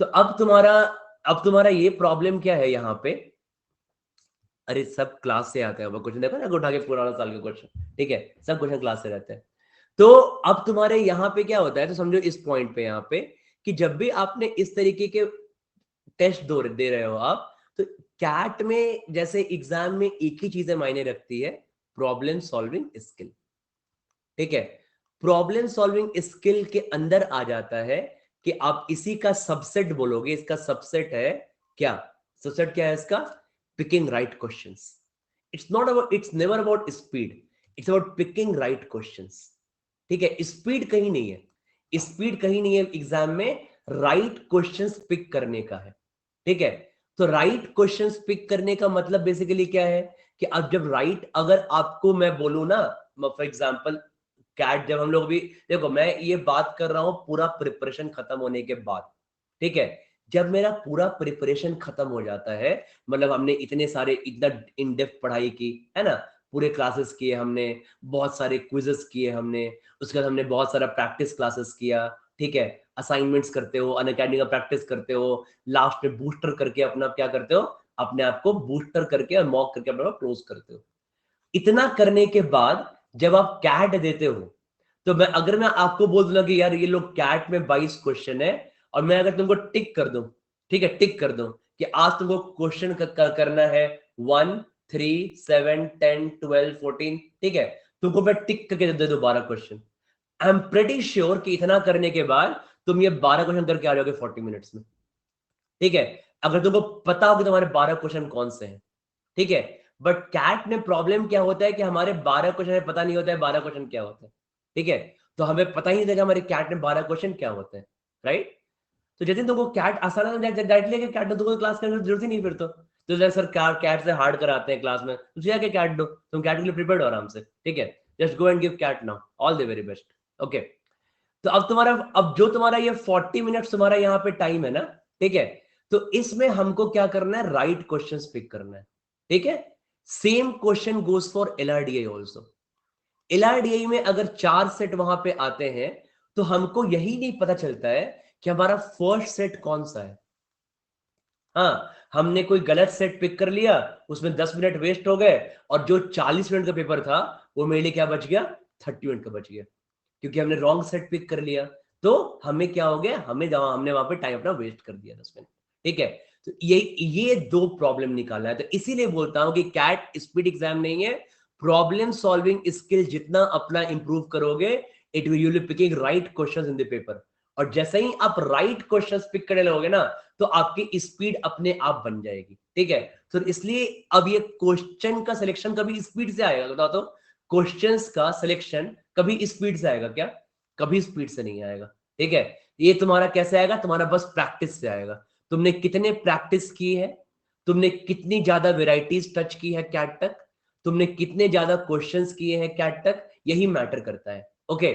तो अब तुम्हारा ये प्रॉब्लम क्या है यहाँ पे, अरे सब क्लास से आते हैं वो क्वेश्चन, देखो ना उठा के पुराना साल के क्वेश्चन, ठीक है, सब क्वेश्चन क्लास से रहते हैं। तो अब तुम्हारे यहाँ पे क्या होता है, तो समझो इस पॉइंट पे यहाँ पे कि जब भी आपने इस तरीके के टेस्ट दे रहे हो आप, तो कैट में जैसे एग्जाम में एक ही चीजें मायने रखती है, प्रॉब्लम सॉल्विंग स्किल, ठीक है। प्रॉब्लम सॉल्विंग स्किल के अंदर आ जाता है कि आप इसी का सबसेट बोलोगे, इसका सबसेट है क्या, सबसेट क्या है इसका, picking right questions. It's never about speed, it's about picking right questions, ठीक है। स्पीड कहीं नहीं है, स्पीड कहीं नहीं है एग्जाम में, राइट क्वेश्चंस पिक करने का है, ठीक है। तो राइट क्वेश्चंस पिक करने का मतलब बेसिकली क्या है कि अब जब राइट, अगर आपको मैं बोलूं ना, फॉर एग्जांपल कैट, जब हम लोग भी, देखो मैं ये बात कर रहा हूं पूरा प्रिपरेशन खत्म होने के बाद, ठीक है। जब मेरा पूरा प्रिपरेशन खत्म हो जाता है, मतलब हमने इतने सारे इतना इन डेप्थ पढ़ाई की है ना, पूरे क्लासेस किए हमने, बहुत सारे क्विजेस किए हमने, उसके बाद हमने बहुत सारा प्रैक्टिस क्लासेस किया, ठीक है, असाइनमेंट्स करते हो, अनअकैडमी का प्रैक्टिस करते हो, लास्ट में बूस्टर करके अपना क्या करते हो, अपने आप को बूस्टर करके और मॉक करके अपना क्लोज करते हो। इतना करने के बाद जब आप कैट देते हो, तो अगर मैं आपको बोल दूंगा कि यार ये लोग कैट में 22 क्वेश्चन है, और मैं अगर तुमको टिक कर दूं, ठीक है, टिक कर दूं कि आज तुमको क्वेश्चन करना है 1 3 7 10 12 14, ठीक है, तुमको मैं टिक करके दे दूं 12 question, I am pretty sure कि इतना करने के बाद तुम ये 12 क्वेश्चन करके आ जाओगे 40 मिनट्स में, ठीक है, अगर तुमको पता हो कि तुम्हारे 12 क्वेश्चन कौन से हैं, ठीक है। बट कैट में प्रॉब्लम क्या होता है कि हमारे 12 क्वेश्चन में पता नहीं होता है 12 क्वेश्चन क्या होता है, ठीक है। तो हमें पता ही नहीं था हमारे कैट में 12 क्वेश्चन क्या होते हैं, राइट। तो जैसे तुमको कैट आसान है, डायरेक्टली लेके कैट दो, तुमको क्लास करने की जरूरत ही नहीं फिर तो जैसे सर कैट से हार्ड कराते हैं क्लास में, तो जाके कैट दो, तुम कैट के लिए प्रिपेयर्ड हो आराम से, ठीक है। Just go and give CAT now, all the very best, okay. तो अब जो तुम्हारा ये 40 मिनट्स तुम्हारा यहाँ पे टाइम है ना, ठीक है, तो इसमें हमको क्या करना है, राइट क्वेश्चंस पिक करना है, ठीक है। Same question goes for LRDI also. LRDI में अगर 4 सेट वहां पे आते हैं, तो हमको यही नहीं पता चलता है कि हमारा फर्स्ट सेट कौन सा है। हाँ, हमने कोई गलत सेट पिक कर लिया, उसमें 10 मिनट वेस्ट हो गए, और जो 40 मिनट का पेपर था वो मेरे लिए क्या बच गया, 30 मिनट का बच गया, क्योंकि हमने रॉन्ग सेट पिक कर लिया। तो हमें क्या हो गया, हमने वहां पे टाइम अपना वेस्ट कर दिया 10 मिनट। ठीक है, तो ये दो प्रॉब्लम निकाला है। तो इसीलिए बोलता हूं कि कैट स्पीड एग्जाम नहीं है, प्रॉब्लम सॉल्विंग स्किल जितना अपना इंप्रूव करोगे, it will you will picking right questions in the paper. और जैसे ही आप राइट क्वेश्चंस पिक करने लगोगे ना, तो आपकी स्पीड अपने आप बन जाएगी। ठीक है, तो इसलिए अब ये क्वेश्चन का सिलेक्शन कभी स्पीड से आएगा, बताओ तो क्वेश्चंस का सिलेक्शन कभी स्पीड से आएगा क्या? कभी स्पीड से नहीं आएगा। ठीक है, ये तुम्हारा कैसे आएगा? तुम्हारा बस प्रैक्टिस से आएगा। तुमने कितने प्रैक्टिस की है, तुमने कितनी ज्यादा वेराइटीज टच की है कैट तक, तुमने कितने ज्यादा क्वेश्चंस किए हैं कैट तक, यही मैटर करता है। ओके,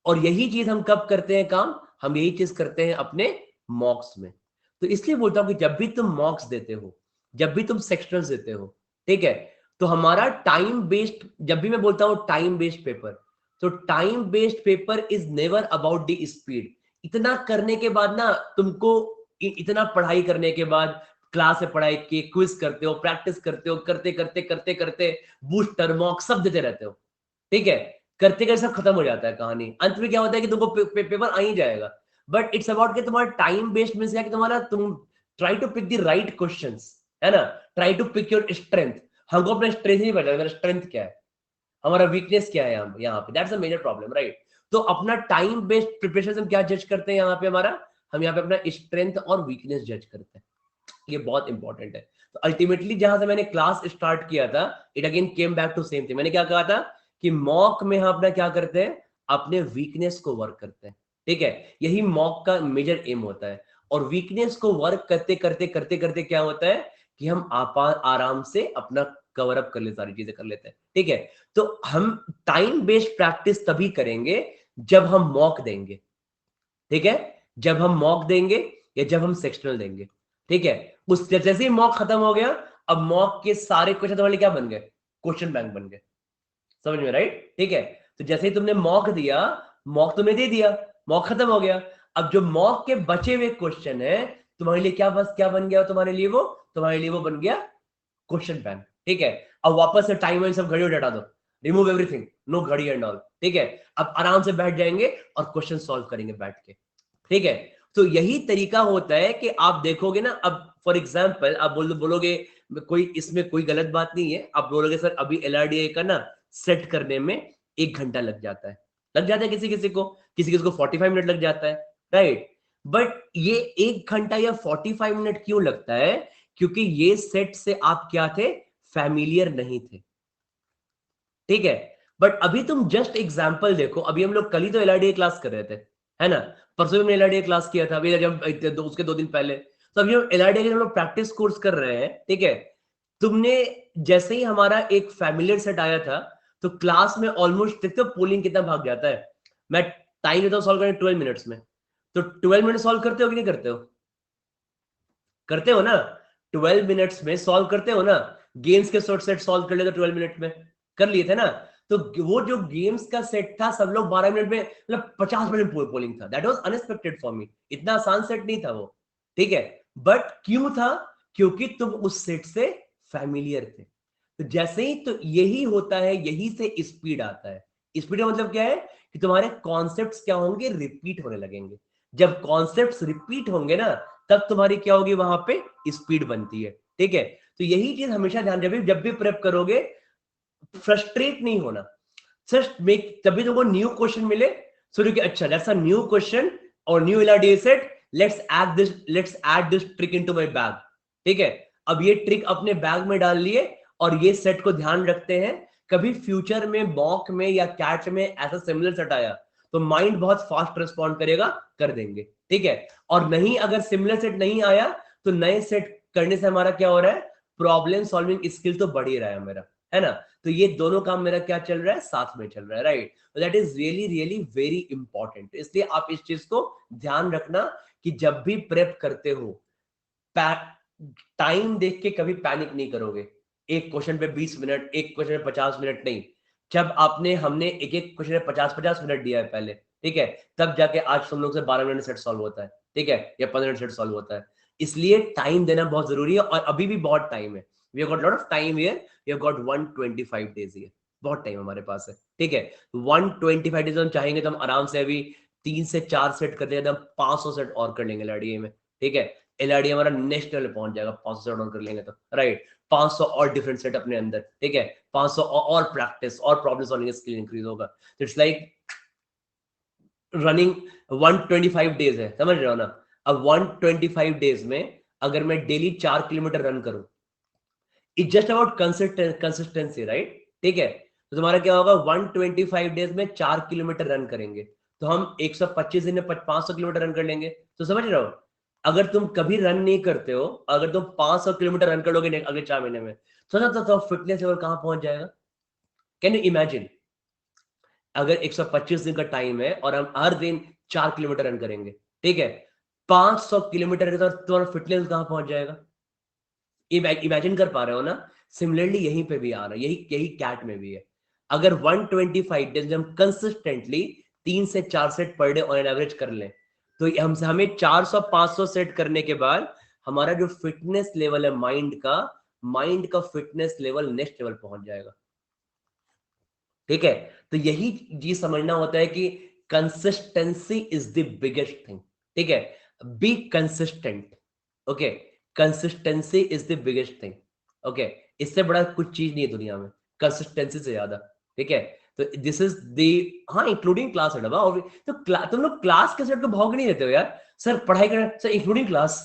और यही चीज हम कब करते हैं काम? हम यही चीज करते हैं अपने मॉक्स में। तो इसलिए बोलता हूं कि जब भी तुम मॉक्स देते हो, जब भी तुम सेक्शनल्स देते हो, ठीक है, तो हमारा टाइम बेस्ड, जब भी मैं बोलता हूं टाइम बेस्ड पेपर, तो time based paper is never about the speed. इतना करने के बाद ना तुमको, इतना पढ़ाई करने के बाद, क्लास में पढ़ाई की, क्विज करते हो, प्रैक्टिस करते हो, करते करते करते करते बूस्टर मॉक सब देते रहते हो। ठीक है, करते करते सब खत्म हो जाता है कहानी। अंत में क्या होता है कि तुमको पेपर आ ही जाएगा। बट इट्स अबाउट कि तुम्हारा टाइम बेस्ड में से कि तुम्हारा, तुम try to pick the right questions, है ना, try to pick your strength. हमको अपना स्ट्रेंथ नहीं पता, मेरा स्ट्रेंथ क्या है, हमारा वीकनेस क्या है यहाँ पे, that's a major problem, right. तो अपना टाइम बेस्ड प्रिपरेशन हम क्या जज करते हैं यहाँ पे, हमारा, हम यहाँ पे अपना स्ट्रेंथ और वीकनेस जज करते हैं। ये बहुत इंपॉर्टेंट है। तो अल्टीमेटली जहां से मैंने क्लास स्टार्ट किया था, it again came back to same thing. मैंने क्या कहा था कि मॉक में हम अपना क्या करते हैं, अपने वीकनेस को वर्क करते हैं। ठीक है, यही मॉक का मेजर एम होता है। और वीकनेस को वर्क करते करते करते करते क्या होता है कि हम आराम से अपना कवर अप कर ले, सारी चीजें कर लेते हैं। ठीक है, तो हम टाइम बेस्ड प्रैक्टिस तभी करेंगे जब हम मॉक देंगे। ठीक है, जब हम मॉक देंगे या जब हम सेक्शनल देंगे। ठीक है, उस जैसे ही मॉक खत्म हो गया, अब मॉक के सारे क्वेश्चन तुम्हारे लिए क्या बन गए? क्वेश्चन बैंक बन गए। समझ में, राइट? ठीक है, तो जैसे ही तुमने मॉक दिया, मॉक तुमने दे दिया, मॉक खत्म हो गया। अब जो मॉक के बचे हुए क्वेश्चन है, तुम्हारे लिए क्या, बस क्या बन गया तुम्हारे लिए? वो तुम्हारे लिए वो बन गया क्वेश्चन बैंक। ठीक है, अब वापस से टाइम वाइम सब घड़ी हटा दो, रिमूव एवरीथिंग, नो घड़ी एंड ऑल। ठीक है, अब आराम से बैठ जाएंगे और क्वेश्चन सॉल्व करेंगे बैठ के। ठीक है, तो यही तरीका होता है कि आप देखोगे ना, अब फॉर एग्जाम्पल आप बोलोगे, कोई इसमें कोई गलत बात नहीं है, आप बोलोगे सर अभी LRDA का ना सेट करने में 1 घंटा लग जाता है, किसी किसी को, किसी किसी को 45 मिनट लग जाता है, राइट। बट ये 1 घंटा या 45 मिनट क्यों लगता है? क्योंकि ये सेट से आप क्या थे, फैमिलियर नहीं थे। ठीक है, बट अभी तुम जस्ट एग्जांपल देखो, अभी हम लोग कल ही तो LRDA क्लास कर रहे थे, है ना, परसों भी हमने LRDA क्लास किया था, अभी जब उसके 2 दिन पहले। तो अभी हम LRDA के हम लोग प्रैक्टिस कोर्स कर रहे हैं। ठीक है, तुमने जैसे ही हमारा एक फैमिलियर सेट आया था, तो क्लास में ऑलमोस्ट देखते हो पोलिंग कितना भाग जाता है। मैं टाइम देता हूँ सॉल्व करने 12 मिनट्स में, तो 12 मिनट सॉल्व करते हो कि नहीं करते हो? करते हो ना, 12 मिनट्स में सॉल्व करते हो ना। गेम्स के शॉर्ट सेट सॉल्व कर लेते 12 मिनट में, कर लिए थे ना। तो वो जो गेम्स का सेट था, सब लोग 12 मिनट में, मतलब 50 मिनट पोलिंग था। That was unexpected for me, इतना आसान सेट नहीं था वो। ठीक है, बट क्यों था? क्योंकि तुम उस सेट से फैमिलियर थे। तो जैसे ही, तो यही होता है, यही से स्पीड आता है। स्पीड का मतलब क्या है कि तुम्हारे कॉन्सेप्ट्स क्या होंगे, रिपीट होने लगेंगे। जब कॉन्सेप्ट्स रिपीट होंगे ना, तब तुम्हारी क्या होगी, वहां पे स्पीड बनती है। ठीक है, तो यही चीज हमेशा ध्यान, जब भी प्रेप करोगे, फ्रस्ट्रेट नहीं होना। जस्ट मेक, जब भी तुमको न्यू क्वेश्चन मिले, सोचो कि अच्छा दैट्स अ न्यू क्वेश्चन और new LRDA set, let's add this trick into my bag. ठीक है, अब ये ट्रिक अपने बैग में डाल लिए, और ये सेट को ध्यान रखते हैं, कभी फ्यूचर में मॉक में या कैट में ऐसा सिमिलर सेट आया, तो माइंड बहुत फास्ट रिस्पॉन्ड करेगा, कर देंगे। ठीक है, और नहीं, अगर सिमिलर सेट नहीं आया, तो नए सेट करने से हमारा क्या हो रहा है, प्रॉब्लम सॉल्विंग स्किल तो बढ़ ही रहा है मेरा, है ना। तो ये दोनों काम मेरा क्या चल रहा है, साथ में चल रहा है, right. That is really really very important. इसलिए आप इस चीज को ध्यान रखना कि जब भी प्रेप करते हो, टाइम देख के कभी पैनिक नहीं करोगे। एक क्वेश्चन पे 20 मिनट, एक क्वेश्चन पे 50 मिनट नहीं। जब हमने एक एक क्वेश्चन पे 50-50 मिनट दिया है पहले, ठीक है, तब जाके आज तुम लोग से 12 मिनट सेट सॉल्व होता है, ठीक है, या 15 मिनट सेट सॉल्व होता है। इसलिए टाइम देना बहुत जरूरी है, और अभी भी बहुत टाइम है। We have got lot of time here, we have got 125 days here, बहुत टाइम हमारे पास है। ठीक है, 125 डेज हम चाहेंगे तो हम आराम से अभी 3 से 4 सेट कर लिया, 500 सेट और कर लेंगे एलआरडीए में, ठीक है। एलआरडीए हमारा नेक्स्ट लेवल पहुंच जाएगा 500 सेट और कर लेंगे तो, राइट। 500 और डिफरेंट सेट अपने अंदर, ठीक है। 500 और प्रैक्टिस और प्रॉब्लम सॉल्विंग स्किल इंक्रीज होगा। तो इट्स लाइक रनिंग 125 डेज है, समझ रहे हो ना। अब 125 डेज में अगर मैं डेली 4 किलोमीटर रन करूं, it's just about consistency, right, ठीक है। तो तुम्हारा क्या होगा, 125 डेज में 4 किलोमीटर रन करेंगे, तो हम 125 दिन में 500 किलोमीटर रन कर लेंगे। तो समझ रहे हो, अगर तुम कभी रन नहीं करते हो, अगर तुम 500 किलोमीटर रन करोगे अगले 4 महीने में, तो फिटनेस लेवल कहां पहुंच जाएगा। कैन यू इमेजिन, अगर 125 दिन का टाइम है और हम हर दिन 4 किलोमीटर रन करेंगे, ठीक है, 500 किलोमीटर के तो तुम्हारा फिटनेस कहां पहुंच जाएगा। इमेजिन कर पा रहे हो ना। सिमिलरली यहीं पे भी आ रहा है, यही यही कैट में भी है। अगर 125 डेज हम कंसिस्टेंटली 3 से 4 set per day on average कर लें, तो हमसे हमें 400-500 सेट करने के बाद हमारा जो फिटनेस लेवल है माइंड का फिटनेस लेवल नेक्स्ट लेवल पहुंच जाएगा, ठीक है। तो यही चीज समझना होता है कि consistency is the biggest thing, ठीक है। Be consistent, okay. Consistency is the biggest thing, okay. इससे बड़ा कुछ चीज नहीं है दुनिया में कंसिस्टेंसी से ज्यादा, ठीक है। तो दिस इज द, हाँ, इंक्लूडिंग क्लास सेट। और तो तुम लोग क्लास के सेट को भाव नहीं देते हो यार। सर पढ़ाई कर, sir including class,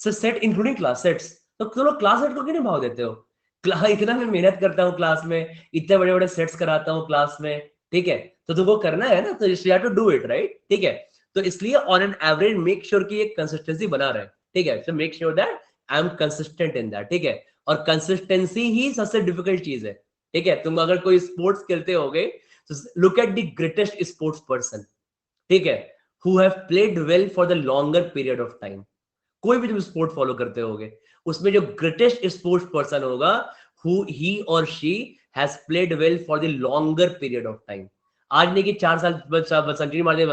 sir set including class sets, तो तुम लोग क्लास सेट को क्यों नहीं भाव देते हो। इतना मैं मेहनत करता हूँ क्लास में, इतने बड़े बड़े सेट्स कराता हूँ क्लास में, ठीक है। तो तुमको करना है ना, तो you have to do it, right, ठीक है। तो इसलिए on an average make sure कि एक कंसिस्टेंसी बना रहे, ठीक है। So make sure that I am consistent in that, ठीक है। और कंसिस्टेंसी ही सबसे डिफिकल्ट चीज है, ठीक है। तुम अगर कोई स्पोर्ट्स खेलते होगे, तो look at the greatest sports person, ठीक है, who have played well for the longer period of time. कोई भी तुम स्पोर्ट फॉलो करते होगे, उसमें जो ग्रेटेस्ट स्पोर्ट्स पर्सन होगा, हु ही और she has played well for the longer period of time. आज नहीं कि 4 साल सेंचुरी मार दे,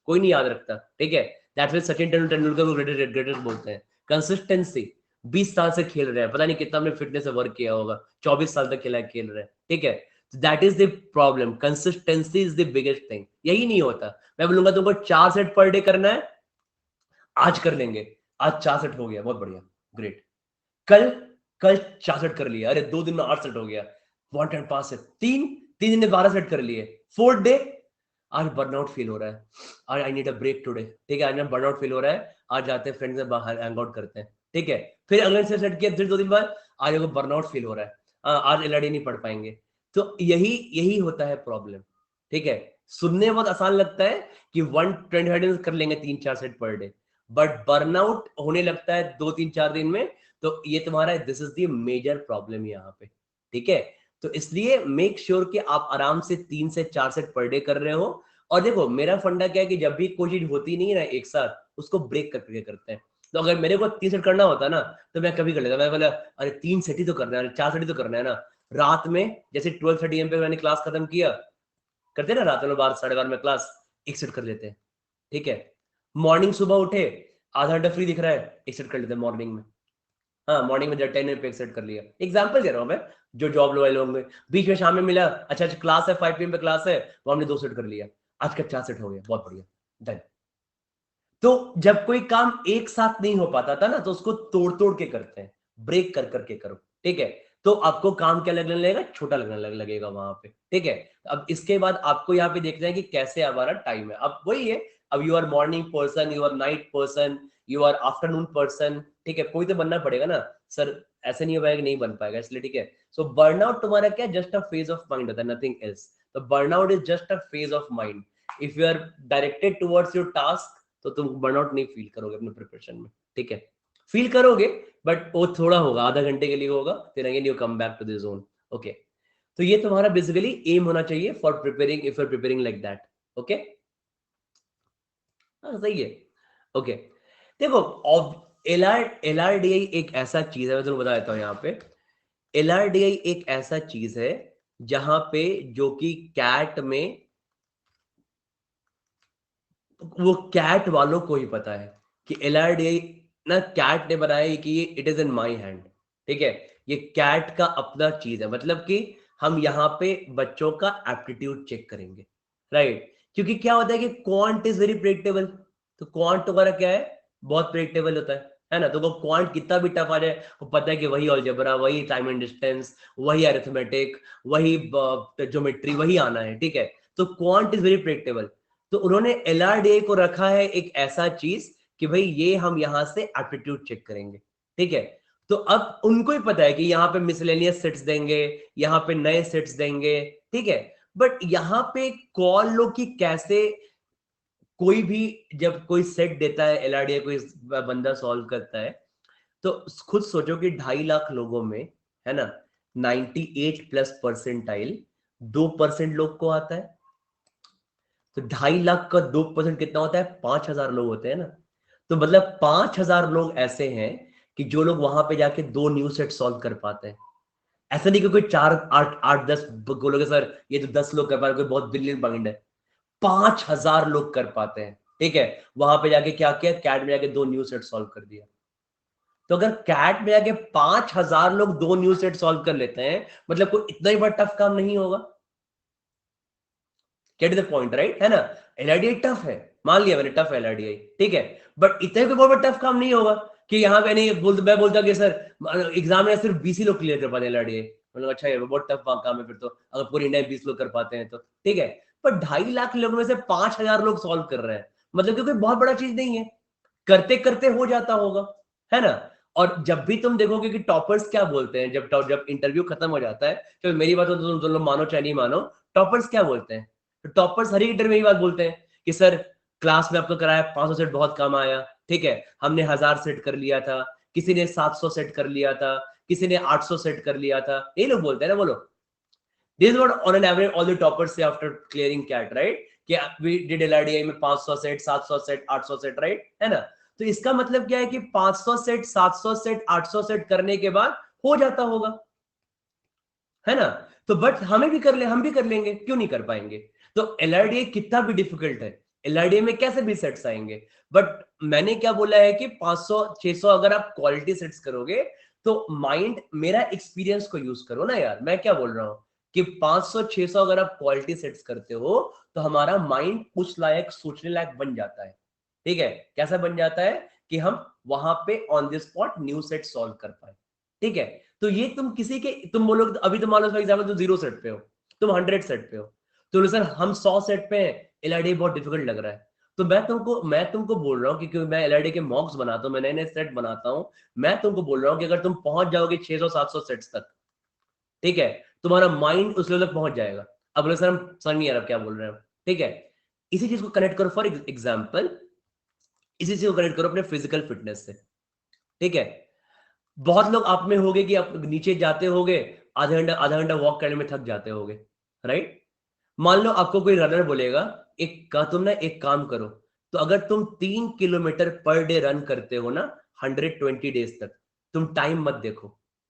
कोई नहीं याद रखता, ठीक है। दैट्स व्हाई सचिन तेंदुलकर को ग्रेटेस्ट ग्रेटेस्ट बोलते हैं। कंसिस्टेंसी, 20 साल से खेल रहे हैं, पता नहीं कितना हमने फिटनेस से वर्क किया होगा, 24 साल तक खेला खेल रहे हैं, ठीक है। That is the problem, consistency is the biggest thing. यही नहीं होता। मैं बोलूंगा तुमको 4 सेट पर डे करना है, आज कर लेंगे, आज 4 सेट हो गया, बहुत बढ़िया, ग्रेट। कल कल 4 सेट कर लिया, अरे 2 दिन में 8 सेट हो गया, 1.5 से 3 दिन में 12 सेट कर लिए। 4th डे, आज बर्नआउट फील हो रहा है, आज I need a break today, ठीक है। आज मैं बर्नआउट फील हो रहा है, आज जाते हैं फ्रेंड्स से बाहर हैंग आउट करते हैं, ठीक है। फिर अगले से सेट किया, फिर 2 दिन बाद आज को बर्नआउट फील हो रहा है, आज एलआरडी नहीं पढ़ पाएंगे। तो यही यही होता है प्रॉब्लम, ठीक है। सुनने में बहुत आसान लगता है कि 125 कर लेंगे 3-4 set per day, but burnout होने लगता है 2-3-4 दिन में। तो ये तुम्हारा, this is the major problem यहाँ पे, ठीक है। तो इसलिए मेक श्योर कि आप आराम से 3 से 4 सेट पर डे कर रहे हो। और देखो मेरा फंडा क्या है कि जब भी कोई चीज होती नहीं है ना एक साथ, उसको ब्रेक करके करते हैं। तो अगर मेरे को 3 सेट करना होता ना, तो मैं कभी कर लेता। मैं बोला अरे 3 सेट ही तो करना है, 4 सेट ही तो करना है ना। रात में जैसे 12:30 AM पे मैंने क्लास खत्म किया, करते ना रात में 12 साढ़े 12 में क्लास, एक सेट कर लेते हैं, ठीक है। मॉर्निंग सुबह उठे, आधा घंटा फ्री दिख रहा है, एक सेट कर लेते हैं मॉर्निंग में। हाँ, मॉर्निंग में 10 पे एक सेट कर लिया, एग्जांपल दे रहा हूँ मैं। जो जॉब वाले होंगे, बीच में शाम में मिला, अच्छा अच्छा क्लास है 5 PM पे क्लास है, वो हमने 2 सेट कर लिया, आज का 4 सेट हो गया, बहुत बढ़िया, डन। तो जब कोई काम एक साथ नहीं हो पाता था ना, तो उसको तोड़ तोड़ के करते हैं, ब्रेक कर करके करो, ठीक है। तो आपको काम क्या लगने लगेगा, छोटा लगने लगेगा वहां पे, ठीक है। अब इसके बाद आपको यहाँ पे देखना है कि कैसे हमारा टाइम है। अब वही है, अब you are morning person, you are night person, you are afternoon person, ठीक है। कोई तो बनना पड़ेगा ना सर, ऐसे नहीं हो पाएगा, नहीं बन पाएगा, इसलिए ठीक है। सो बर्नआउट तुम्हारा क्या, just a phase of mind होता है, नथिंग एल्स। तो burnout is just a phase of mind. If you are directed towards your task, तो तुम बर्नआउट नहीं फील करोगे अपने प्रिपरेशन में, ठीक है। फील करोगे, बट वो थोड़ा होगा, आधा घंटे के लिए होगा, फिर again you come back to the zone, okay. तो ये तुम्हारा बेसिकली एम होना चाहिए for preparing, if you are preparing like that, okay. हाँ सही है, ओके। देखो, एलआरडीआई एक ऐसा चीज है, मैं तुम्हें बता देता हूँ यहाँ पे। एलआरडीआई एक ऐसा चीज है जहां पे, जो कि कैट में, वो कैट वालों को ही पता है कि एलआरडीआई ना, कैट ने बनाया है कि ये it is in my hand, ठीक है। ये कैट का अपना चीज है, मतलब कि हम यहाँ पे बच्चों का एप्टीट्यूड चेक करेंगे, राइट। क्योंकि क्या होता है कि क्वांट इज वेरी प्रेडिक्टेबल, तो क्वांट वगैरह क्या है, बहुत प्रेडिक्टेबल होता है ना। तो वो क्वांट कितना भी टफ आ जाए, वो पता है कि वही अलजेब्रा, वही टाइम एंड डिस्टेंस, वही अरिथमेटिक, वही ज्योमेट्री, वही आना है, ठीक है। तो क्वांट इज वेरी प्रेडिक्टेबल। तो उन्होंने एलआरडीए को रखा है एक ऐसा चीज कि भाई ये हम यहां से एप्टीट्यूड चेक करेंगे, ठीक है। तो अब उनको ही पता है कि यहाँ पे मिसलेनियस सेट्स देंगे, यहाँ पे नए सेट्स देंगे, ठीक है। बट यहाँ पे कॉल लो कि कैसे कोई भी जब कोई सेट देता है एलआरडीए, कोई बंदा सॉल्व करता है, तो खुद सोचो कि 2.5 लाख लोगों में, है ना, 98+ परसेंटाइल 2% लोग को आता है। तो 2.5 लाख का 2% कितना होता है, 5,000 लोग होते हैं ना। तो मतलब 5,000 लोग ऐसे हैं कि जो लोग वहां पे जाके 2 न्यू सेट सॉल्व कर पाते हैं। ऐसा नहीं कि कोई 4 8 8 10 बोलोगे सर ये तो 10 लोग कर पाते, कोई बहुत ब्रिलियंट माइंड है। 5,000 लोग कर पाते हैं, ठीक है। वहां पे जाके क्या किया, कैट में जाके 2 न्यू सेट सॉल्व कर दिया। तो अगर कैट में जाके 5,000 लोग 2 न्यू सेट सॉल्व कर लेते हैं, मतलब कोई इतना ही बड़ा टफ काम नहीं होगा। गेट द पॉइंट, राइट, है ना। एलआरडीआई टफ है, मान लिया मैंने, टफ है एलआरडीआई, ठीक है। बट इतने भी बहुत बड़ा टफ काम नहीं होगा कि यहाँ पे नहीं मैं बोलता कि सर एग्जाम में सिर्फ 20 ही लोग क्लियर कर पाते हैं एलआरडीआई, मतलब अच्छा है, बहुत टफ काम है फिर तो, अगर पूरी इंडिया में 20 लोग कर पाते हैं तो, ठीक है। पर 2.5 लाख लोगों में से 5,000 लोग सॉल्व कर रहे हैं, मतलब क्योंकि बहुत बड़ा चीज नहीं है, करते करते हो जाता होगा, है ना। और जब भी तुम देखोगे कि टॉपर्स क्या बोलते हैं, जब जब इंटरव्यू खत्म हो जाता है, तो मेरी बात तो तुम लोग मानो चाहे नहीं मानो, टॉपर्स क्या बोलते हैं, तो टॉपर्स हर एक इंटरव्यू में यही बात बोलते हैं कि सर क्लास में आपको कराया 500 सेट बहुत कम आया, ठीक है, हमने 1000 सेट कर लिया था, किसी ने 700 सेट कर लिया था, किसी ने 800 सेट कर लिया था, ये लोग बोलते हैं ना। बोलो, this is what on an average all the toppers से आफ्टर क्लियरिंग कैट, राइट, कि वी डिड एलआरडीआई में 500 सेट, 700 सेट, 800 सेट, राइट, है ना। तो इसका मतलब क्या है कि 500 सेट, 700 सेट, 800 सेट करने के बाद हो जाता होगा, है ना। तो बट हमें भी कर ले, हम भी कर लेंगे, क्यों नहीं कर पाएंगे। तो एलआरडीए कितना भी डिफिकल्ट है, एलआरडीए में कैसे भी सेट्स आएंगे। बट मैंने क्या बोला है कि 500 600 अगर आप क्वालिटी सेट्स करोगे, तो माइंड, मेरा एक्सपीरियंस को यूज करो ना यार। मैं क्या बोल रहा हूं कि 500 600 अगर आप क्वालिटी सेट्स करते हो, तो हमारा माइंड उस लायक, सोचने लायक बन जाता है, ठीक है। कैसा बन जाता है कि हम वहां पे on the spot new set solve कर पाए, ठीक है। तो ये तुम किसी के, तुम बोलोगे अभी तो मान लो फॉर एग्जांपल तुम 0 सेट पे हो, तुम 100 सेट पे हो, तो बोलो सर हम 100 सेट पे हैं, एलआरडी बहुत डिफिकल्ट लग रहा है। तो मैं तुमको बोल रहा हूँ कि क्योंकि मैं एलआरडी के मॉक्स बनाता हूँ, मैं नए नए सेट बनाता हूँ, मैं तुमको बोल रहा हूँ कि अगर तुम पहुंच जाओगे 600 700 सेट्स तक, ठीक है, तुम्हारा माइंड उस लेवल तक पहुंच जाएगा। अब बोलो सर हम समझ नहीं आ रहा क्या बोल रहे हैं, ठीक है। इसी चीज को कनेक्ट करो, फॉर एग्जाम्पल इसी चीज को कनेक्ट करो अपने फिजिकल फिटनेस से, ठीक है। बहुत लोग आप में होगे कि आप नीचे जाते होगे, आधा घंटा वॉक करने में थक जाते होगे, राइट। मान लो आपको कोई रनर बोलेगा, तुम ना एक काम करो, तो अगर तुम 3 किलोमीटर पर डे रन करते हो ना 120 डेज तक, तुम टाइम मत देखो,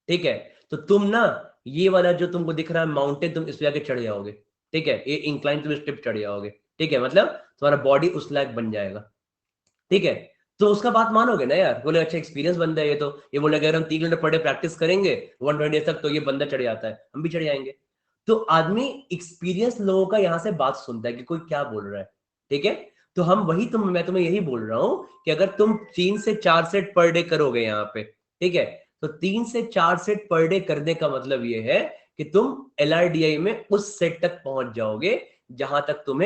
ठीक है। तो तुम ना ये वाला जो तुमको दिख रहा है माउंटेन, तुम इस पे आके चढ़ जाओगे, ठीक है, ये इंक्लाइन तुम इस पे चढ़ जाओगे, ठीक है, मतलब तुम्हारा बॉडी उस लायक बन जाएगा, ठीक है। तो उसका बात मानोगे ना यार, बोले अच्छा एक्सपीरियंस बंदा है ये, तो ये बोले अगर हम 3 घंटे पर डे प्रैक्टिस करेंगे 120 तक, तो ये बंदा चढ़ जाता है, हम भी चढ़ जाएंगे। तो आदमी एक्सपीरियंस लोगों का यहां से बात सुनता है कि कोई क्या बोल रहा है, ठीक है। तो हम वही मैं तुम्हें यही बोल रहा हूं कि अगर तुम 3 से 4 सेट पर डे करोगे यहाँ पे, ठीक है, तो 3 से 4 सेट पर डे करने का मतलब ये है कि तुम एलआरडीआई में उस सेट तक पहुंच जाओगे जहां तक तुम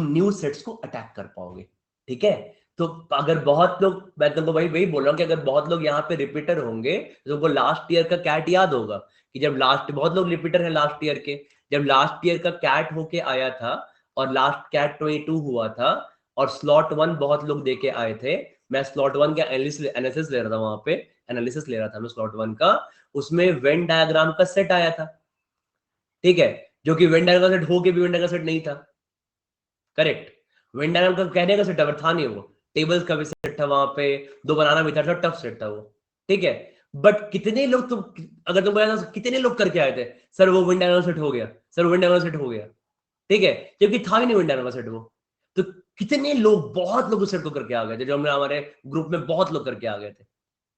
न्यू सेट्स को अटैक कर पाओगे, ठीक है। तो अगर बहुत लोग, मैं तुमको वही वही बोल रहा हूँ कि अगर बहुत लोग यहाँ पे रिपीटर होंगे, तो तुमको लास्ट ईयर का कैट याद होगा कि जब लास्ट, बहुत लोग रिपीटर है लास्ट ईयर के, जब लास्ट ईयर का कैट होके आया था और लास्ट कैट 22 हुआ था, और स्लॉट 1 बहुत लोग देके आए थे, मैं स्लॉट 1 का एनालिसिस ले रहा था, वहां पे एनालिसिस ले रहा था मैं स्लॉट 1 का, उसमें वेन डायग्राम का सेट आया था, ठीक है, जो कि वेन डायग्राम का सेट होके भी वेन डायग्राम का सेट नहीं था, करेक्ट। वेन डायग्राम का कहने का सेट था नहीं, वो टेबल्स का भी सेट था वहां पे, दो बनाना भी था, टफ सेट था वो, ठीक है। बट कितने लोग तुम, अगर तुम बताना कितने लोग करके आए थे, सर वो विन डायग्राम सेट हो गया, सर विन डायग्राम सेट हो गया, ठीक है, जबकि था ही नहीं विन डायग्राम सेट वो। तो कितने लोग, बहुत लोग उस सेट को करके आ गए थे, जो हमने हमारे ग्रुप में बहुत लोग करके आ गए थे,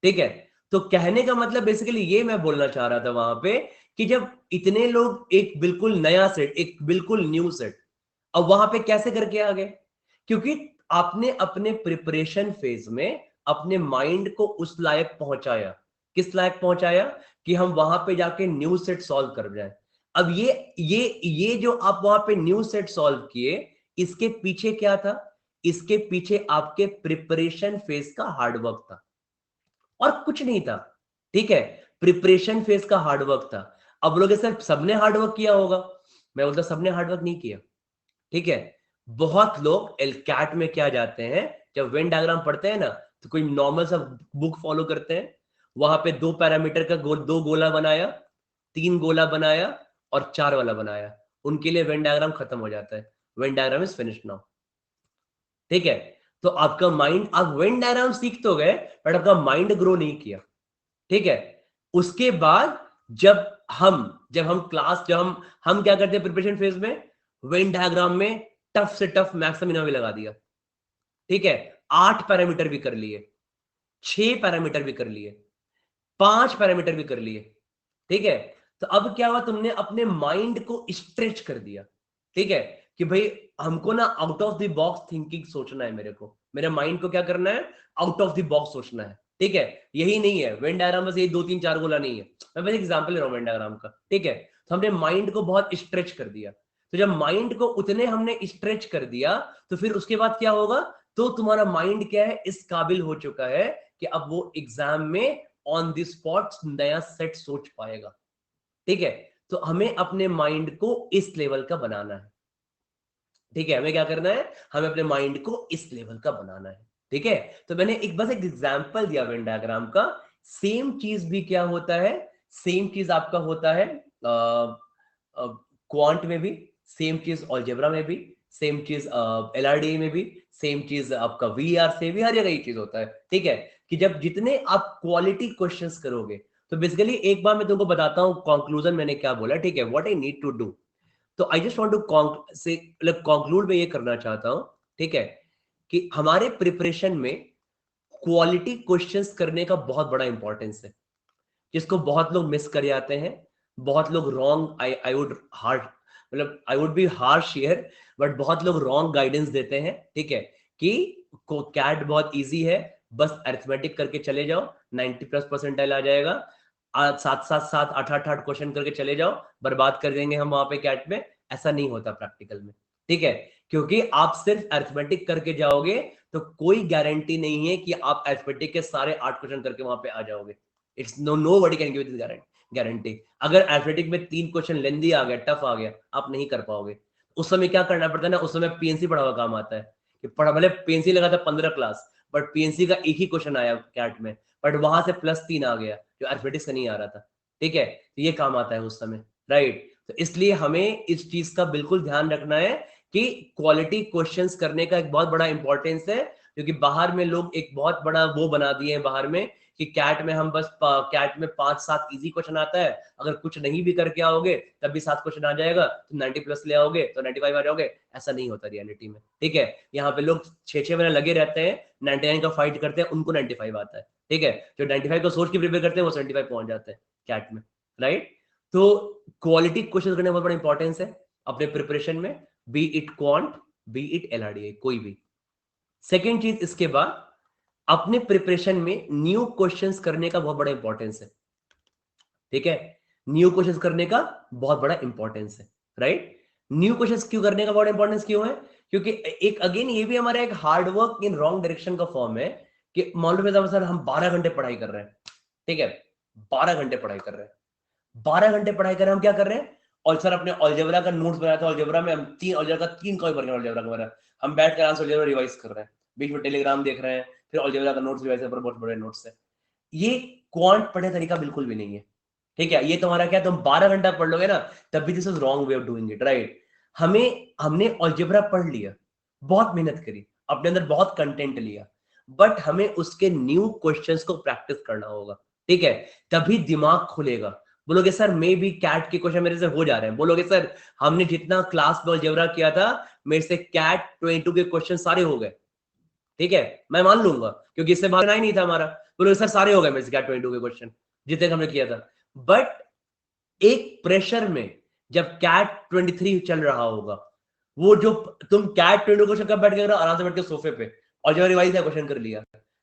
ठीक है। तो कहने का मतलब बेसिकली ये मैं बोलना चाह रहा था वहां पे कि जब इतने लोग एक बिल्कुल नया सेट, एक बिल्कुल न्यू सेट, अब वहां पे कैसे करके आ गए? क्योंकि आपने अपने प्रिपरेशन फेज में अपने माइंड को उस लायक पहुंचाया। किस लायक पहुंचाया? कि हम वहां पे जाके न्यू सेट सॉल्व कर जाए। अब ये जो आप वहां पे न्यू सेट सॉल्व किए, इसके पीछे क्या था? इसके पीछे आपके प्रिपरेशन फेज का हार्डवर्क था और कुछ नहीं था। ठीक है, प्रिपरेशन फेज का हार्डवर्क था। अब लोग सर सबने हार्डवर्क किया होगा, मैं बोलता सबने हार्डवर्क नहीं किया। ठीक है, बहुत लोग कैट में क्या जाते हैं, जब वेन डायग्राम पढ़ते हैं ना, तो कोई नॉर्मल सा बुक फॉलो करते हैं, वहां पे 2 पैरामीटर का दो गोला बनाया, 3 गोला बनाया और 4 वाला बनाया, उनके लिए वेन डायग्राम खत्म हो जाता है। Venn diagram is finish now. ठीक है, तो आपका माइंड, आप वेन डायग्राम सीख तो गए बट आपका माइंड ग्रो नहीं किया। ठीक है, उसके बाद जब हम क्या करते हैं प्रिपरेशन फेज में, वेन डायग्राम में टफ से टफ मैक्सिमम भी लगा दिया। ठीक है, 8 पैरामीटर भी कर लिए, 6 पैरामीटर भी कर लिए, 5 पैरामीटर भी कर लिए। ठीक है, तो अब क्या हुआ, तुमने अपने माइंड को स्ट्रेच कर दिया। ठीक है, कि भाई हमको ना out of the box thinking सोचना है, मेरे माइंड को क्या करना है, आउट ऑफ द बॉक्स सोचना है। ठीक है, यही नहीं है वेन डायग्राम, बस ये 2 3 4 गोला नहीं है, मैं बस एग्जांपल ले रहा हूं वेन डायग्राम का। ठीक है, तो हमने माइंड को बहुत स्ट्रेच कर दिया। तो जब माइंड को उतने हमने स्ट्रेच कर दिया, तो फिर उसके बाद क्या होगा, तो तुम्हारा माइंड क्या है, इस काबिल हो चुका है कि अब वो एग्जाम में ऑन द स्पॉट नया सेट सोच पाएगा। ठीक है, तो हमें अपने माइंड को इस लेवल का बनाना है। ठीक है, हमें क्या करना है, हमें अपने माइंड को इस लेवल का बनाना है। ठीक है, तो मैंने बस एक एग्जांपल दिया वेन डायग्राम का। सेम चीज भी क्या होता है, सेम चीज आपका होता है क्वांट में भी, सेम चीज अलजेब्रा में भी, सेम चीज एलआरडी में भी, सेम चीज आपका वीआर से भी, हर जगह ये चीज होता है। ठीक है, कि जब जितने आप क्वालिटी क्वेश्चंस करोगे, तो बेसिकली एक बार मैं तुमको बताता हूं कंक्लूजन मैंने क्या बोला। ठीक है, what I need to do. तो I just want to say conclude में ये करना चाहता हूं। ठीक है, कि हमारे प्रिपरेशन में क्वालिटी क्वेश्चंस करने का बहुत बड़ा इंपॉर्टेंस है, जिसको बहुत लोग मिस कर जाते हैं। बहुत लोग wrong, I would hard, I would be harsh here, but बहुत लोग रॉन्ग गाइडेंस देते हैं। ठीक है, कि कैट बहुत इजी है, बस अरिथमेटिक करके चले जाओ, 90+ परसेंटाइल आ जाएगा, 7 7 7 8 8 क्वेश्चन करके चले जाओ, बर्बाद कर देंगे हम वहां पे कैट में। ऐसा नहीं होता प्रैक्टिकल में। ठीक है, क्योंकि आप सिर्फ अरिथमेटिक करके जाओगे तो कोई गारंटी नहीं है कि आप अरिथमेटिक के सारे 8 क्वेश्चन करके वहां पे आ जाओगे। It's nobody can give this guarantee. अगर एथलेटिक में 3 क्वेश्चन लेंदी आ गया, टफ आ गया, आप नहीं कर पाओगे। उस समय क्या करना पड़ता है ना, उस समय पीएनसी पढ़ा हुआ काम आता है, कि पढ़ा भले पीएनसी लगा था 15 क्लास, बट पीएनसी का एक ही क्वेश्चन आया कैट में, बट वहां से +3 आ गया जो एथलेटिक्स का नहीं आ रहा था। ठीक है, तो ये काम आता है उस समय, राइट। तो इसलिए हमें इस चीज का बिल्कुल ध्यान रखना है कि क्वालिटी क्वेश्चंस करने का एक बहुत बड़ा इंपॉर्टेंस है। क्योंकि बाहर में लोग एक बहुत बड़ा वो बना दिए हैं बाहर में, कि कैट में हम बस कैट में 5 7 इजी क्वेश्चन आता है, अगर कुछ नहीं भी करके आओगे तब भी 7 क्वेश्चन आ जाएगा, तो 90+ ले आओगे तो 95 आ जाओगे। ऐसा नहीं होता रियलिटी में। ठीक है, यहाँ पे लोग 6 6 महीने लगे रहते हैं, 99 का फाइट करते हैं, उनको 95 आता है। ठीक है, जो 95 को सोच के प्रिपेयर करते हैं वो 75 पहुंच जाते हैं कैट में, राइट। तो क्वालिटी क्वेश्चन करने में बहुत बड़ा इंपॉर्टेंस है अपने प्रिपरेशन में, be it quant, be it LRDA, कोई भी। सेकेंड चीज इसके बाद, अपने प्रिपरेशन में न्यू क्वेश्चंस करने का बहुत बड़ा इंपॉर्टेंस है। ठीक है, न्यू क्वेश्चंस करने का बहुत बड़ा इंपॉर्टेंस है, राइट। न्यू क्वेश्चंस क्यों करने का बड़ा इंपॉर्टेंस क्यों है? क्योंकि एक अगेन ये भी हमारा एक hard work in wrong direction का फॉर्म है, कि मान लो सर हम 12 घंटे पढ़ाई कर रहे हैं। ठीक है, 12 घंटे पढ़ाई कर रहे हैं, 12 घंटे पढ़ाई कर रहे हैं, हम क्या कर रहे हैं, और सर अपने अलजेब्रा का नोट्स बनाया था, अलजेब्रा में हम 3 अलजेब्रा का 3 कॉपी भर के अलजेब्रा का हम बैठ कर आंसर अलजेब्रा रिवाइज कर रहे हैं, बीच में टेलीग्राम देख रहे हैं, फिर अलजेब्रा का नोट्स रिवाइज पर बहुत बड़े नोट्स है। ये क्वांट पढ़ने तरीका बिल्कुल भी नहीं है। ठीक है, ये तुम्हारा क्या, तुम 12 घंटा पढ़ लोगे ना, तब भी this is wrong way of doing it, right. हमने अलजेब्रा पढ़ लिया, बहुत मेहनत करी, अपने अंदर बहुत कंटेंट लिया, बट हमें उसके न्यू क्वेश्चंस को प्रैक्टिस करना होगा। ठीक है, तभी दिमाग खुलेगा। बोलोगे सर मे भी कैट के क्वेश्चन मेरे से हो जा रहे हैं, बोलोगे सर हमने जितना क्लास में अलजेब्रा किया था, मेरे से कैट 22 के क्वेश्चन सारे हो गए। ठीक है, मैं मान लूंगा, क्योंकि इससे भागना ही नहीं था हमारा। बोलोगे सर सारे हो गए मेरे से कैट 22 के क्वेश्चन, जितने हमने किया था। बट एक प्रेशर में जब कैट 23 चल रहा होगा, वो जो तुम कैट 22 क्वेश्चन कब बैठ के आराम से बैठ के सोफे पे और जो रिवाइज है क्वेश्चन कर लिया,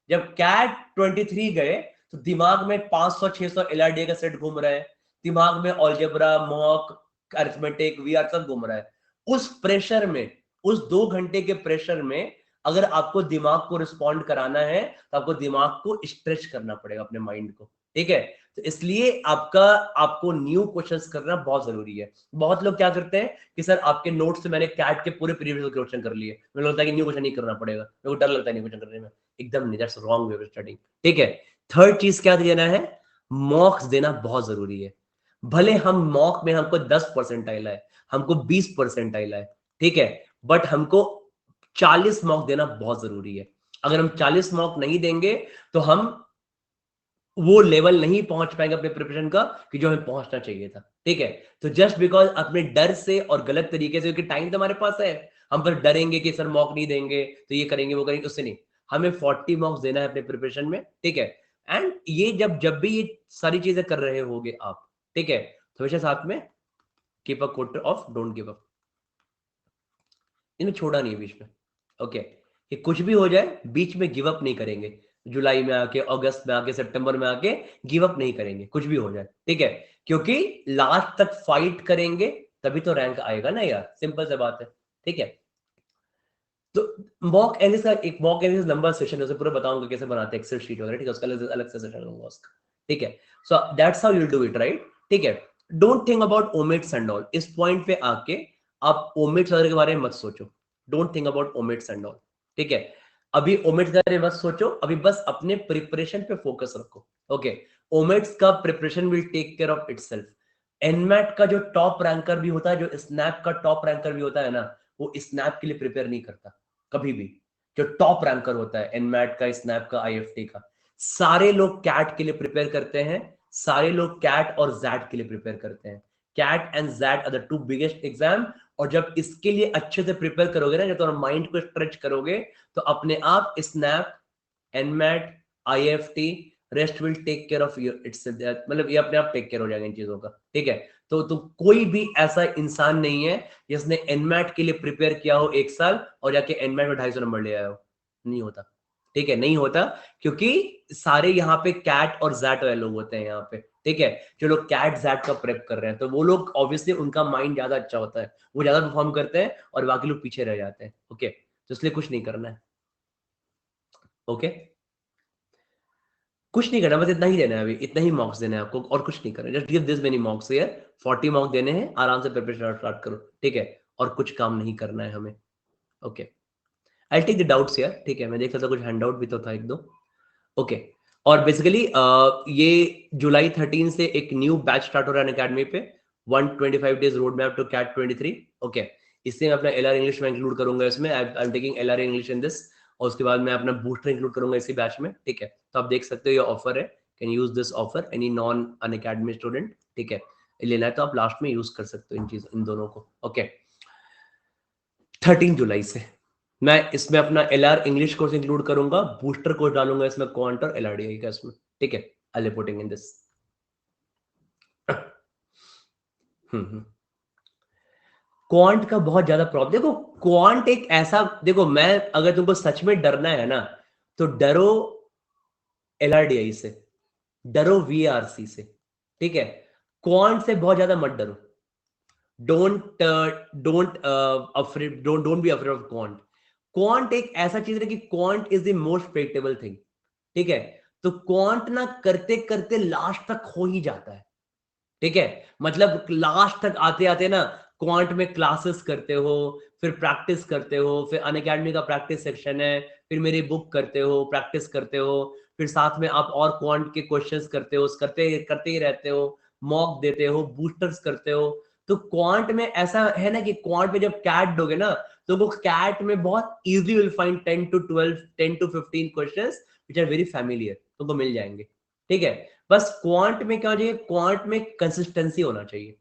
जब कैट 23 गए तो दिमाग में 500-600 एलआरडीए का सेट घूम रहा है, दिमाग में अलजेब्रा, मॉक, अरिथमेटिक, वीआर सब घूम रहा है। उस प्रेशर में, उस 2 घंटे के प्रेशर में अगर आपको दिमाग को रिस्पॉन्ड कराना है तो आपको दिमाग को स्ट्रेच करना पड़ेगा, अपने माइंड को, ठीक है। तो इसलिए आपको न्यू क्वेश्चंस करना बहुत जरूरी है। बहुत लोग क्या करते हैं कि सर आपके नोट्स से मैंने कैट के पूरे प्रीवियस क्वेश्चन कर लिए, मुझे लगता है कि न्यू क्वेश्चन नहीं करना पड़ेगा, मेरे को डर लगता है न्यू क्वेश्चन करने में। एकदम नहीं, that's wrong way of studying, ठीक है। थर्ड चीज क्या देना है, मॉक्स देना बहुत जरूरी है। भले हम मॉक में हमको 10% आइला है, हमको 20% आइला है, ठीक है, बट हमको 40 मॉक देना बहुत जरूरी है। अगर हम 40 मॉक नहीं देंगे तो हम वो लेवल नहीं पहुंच पाएंगे अपने प्रिपरेशन का कि जो हमें पहुंचना चाहिए था, ठीक है। तो जस्ट बिकॉज अपने डर से और गलत तरीके से, क्योंकि टाइम तो हमारे पास है, हम पर डरेंगे कि सर मॉक नहीं देंगे तो ये करेंगे वो करेंगे, उससे नहीं। हमें 40 मॉक्स देना है अपने प्रिपरेशन में, ठीक है। एंड ये जब भी ये सारी चीजें कर रहे होगे आप, ठीक है, तो हमेशा साथ में keep a quarter of don't give up, इन्हें छोड़ा नहीं है बीच में, ओके। ये कुछ भी हो जाए बीच में गिव अप नहीं करेंगे, जुलाई में आके, अगस्त में आके, सितंबर में आके गिव अप नहीं करेंगे, कुछ भी हो जाए, ठीक है। क्योंकि लास्ट तक फाइट करेंगे तभी तो रैंक आएगा ना यार, सिंपल सी बात है, ठीक है। तो मॉक एनालिसिस का एक मॉक एनालिसिस लंबा सेशन है, उसे पूरा बताऊंगा कैसे बनाते हैं एक्सेल शीट वगैरह, ठीक है, उसका अलग से सेशन लूंगा उसका, ठीक है। So that's how you do it, right, ठीक है। Don't think about omits and all, इस पॉइंट पे आके आप ओमिट्स वगैरह के बारे में मत सोचो, don't think about omits and all, ठीक है। अभी ओमिट्स के बारे में मत सोचो, अभी बस अपने प्रिपरेशन पे फोकस रखो, ओके। ओमिट्स का preparation will take care of itself. NMAT का जो टॉप रैंकर भी होता है, जो स्नैप का टॉप रैंकर भी होता है ना, वो स्नैप के लिए प्रिपेयर नहीं करता कभी भी। जो टॉप रैंकर होता है एनमैट का, स्नैप का, आईएफटी का, सारे लोग कैट के लिए प्रिपेयर करते हैं, सारे लोग कैट और जैट के लिए प्रिपेयर करते हैं। CAT and XAT are the 2 biggest exam. और जब इसके लिए अच्छे से प्रिपेयर करोगे ना, जब तुम्हारा माइंड को स्ट्रेच करोगे, तो अपने आप SNAP, NMAT, IIFT, rest will take care of you, it's मतलब ये अपने आप टेक केयर हो जाएगा इन चीजों का, ठीक है। तो कोई भी ऐसा इंसान नहीं है जिसने एनमैट के लिए प्रिपेयर किया हो 1 साल और जाके एनमैट में 250 नंबर ले आया हो, नहीं होता, ठीक है, नहीं होता। क्योंकि सारे यहाँ पे कैट और जैट वाले लोग होते हैं यहाँ पे, ठीक है। जो लोग कैट जैट का प्रेप कर रहे हैं, तो वो लोग ऑब्वियसली उनका माइंड ज्यादा अच्छा होता है, वो ज्यादा परफॉर्म करते हैं और बाकी लोग पीछे रह जाते हैं, ओके। तो इसलिए कुछ नहीं करना है, ओके, कुछ नहीं करना, बस इतना ही देना है, अभी इतना ही मॉक्स देना है आपको, और कुछ नहीं करना। Just give this many मॉक्स here, 40 मॉक्स देने हैं, आराम से प्रिपरेशन स्टार्ट करो, ठीक है। और कुछ काम नहीं करना है हमें, okay. I take the doubts here, ठीक है। मैं देख रहा था कुछ हैंड आउट भी तो था एक दो, ओके। और बेसिकली ये जुलाई 13 से एक न्यू बैच स्टार्ट हो रहा है अकेडमी पे, 125 days road map to CAT 23, okay. इससे मैं अपना एलआर इंग्लिश में इंक्लूड करूंगा इसमें, I am taking LR English in this. और उसके बाद मैं अपना बूस्टर इंक्लूड करूंगा इसी बैच में, ठीक है। तो आप देख सकते हो ये ऑफर है, can use this offer any non Unacademy student, ठीक है। लेना है तो आप लास्ट में यूज कर सकते हो इन दोनों को, ओके। 13 जुलाई से मैं इसमें अपना एलआर इंग्लिश कोर्स इंक्लूड करूंगा, बूस्टर कोर्स डालूंगा इसमें क्वांट और एलआरडीआई का इसमें, ठीक है। I putting in this. Quant का बहुत ज्यादा प्रॉब्लम, देखो क्वांट एक ऐसा, देखो मैं, अगर तुमको सच में डरना है ना, तो डरो एलआरडीआई से, डरो वीआरसी से, ठीक है। क्वांट से बहुत ज्यादा मत डरो, don't be afraid of quant. Quant एक ऐसा चीज है कि quant is the most predictable thing, ठीक है। तो क्वांट ना करते करते लास्ट तक हो ही जाता है, ठीक है। मतलब लास्ट तक आते आते ना, क्वांट में क्लासेस करते हो, फिर प्रैक्टिस करते हो, फिर अनअकैडमी का प्रैक्टिस सेक्शन है, फिर मेरी बुक करते हो, प्रैक्टिस करते हो, फिर साथ में आप और क्वांट के क्वेश्चंस करते हो, करते ही रहते हो, मॉक देते हो, बूस्टर्स करते हो। तो क्वांट में ऐसा है ना कि क्वांट में जब कैट दोगे ना, तो वो कैट में बहुत easy will find 10 to 12, 10 to 15 questions which are very familiar, तुमको मिल जाएंगे, ठीक है। बस क्वांट में क्या चाहिए, क्वांट में कंसिस्टेंसी होना चाहिए,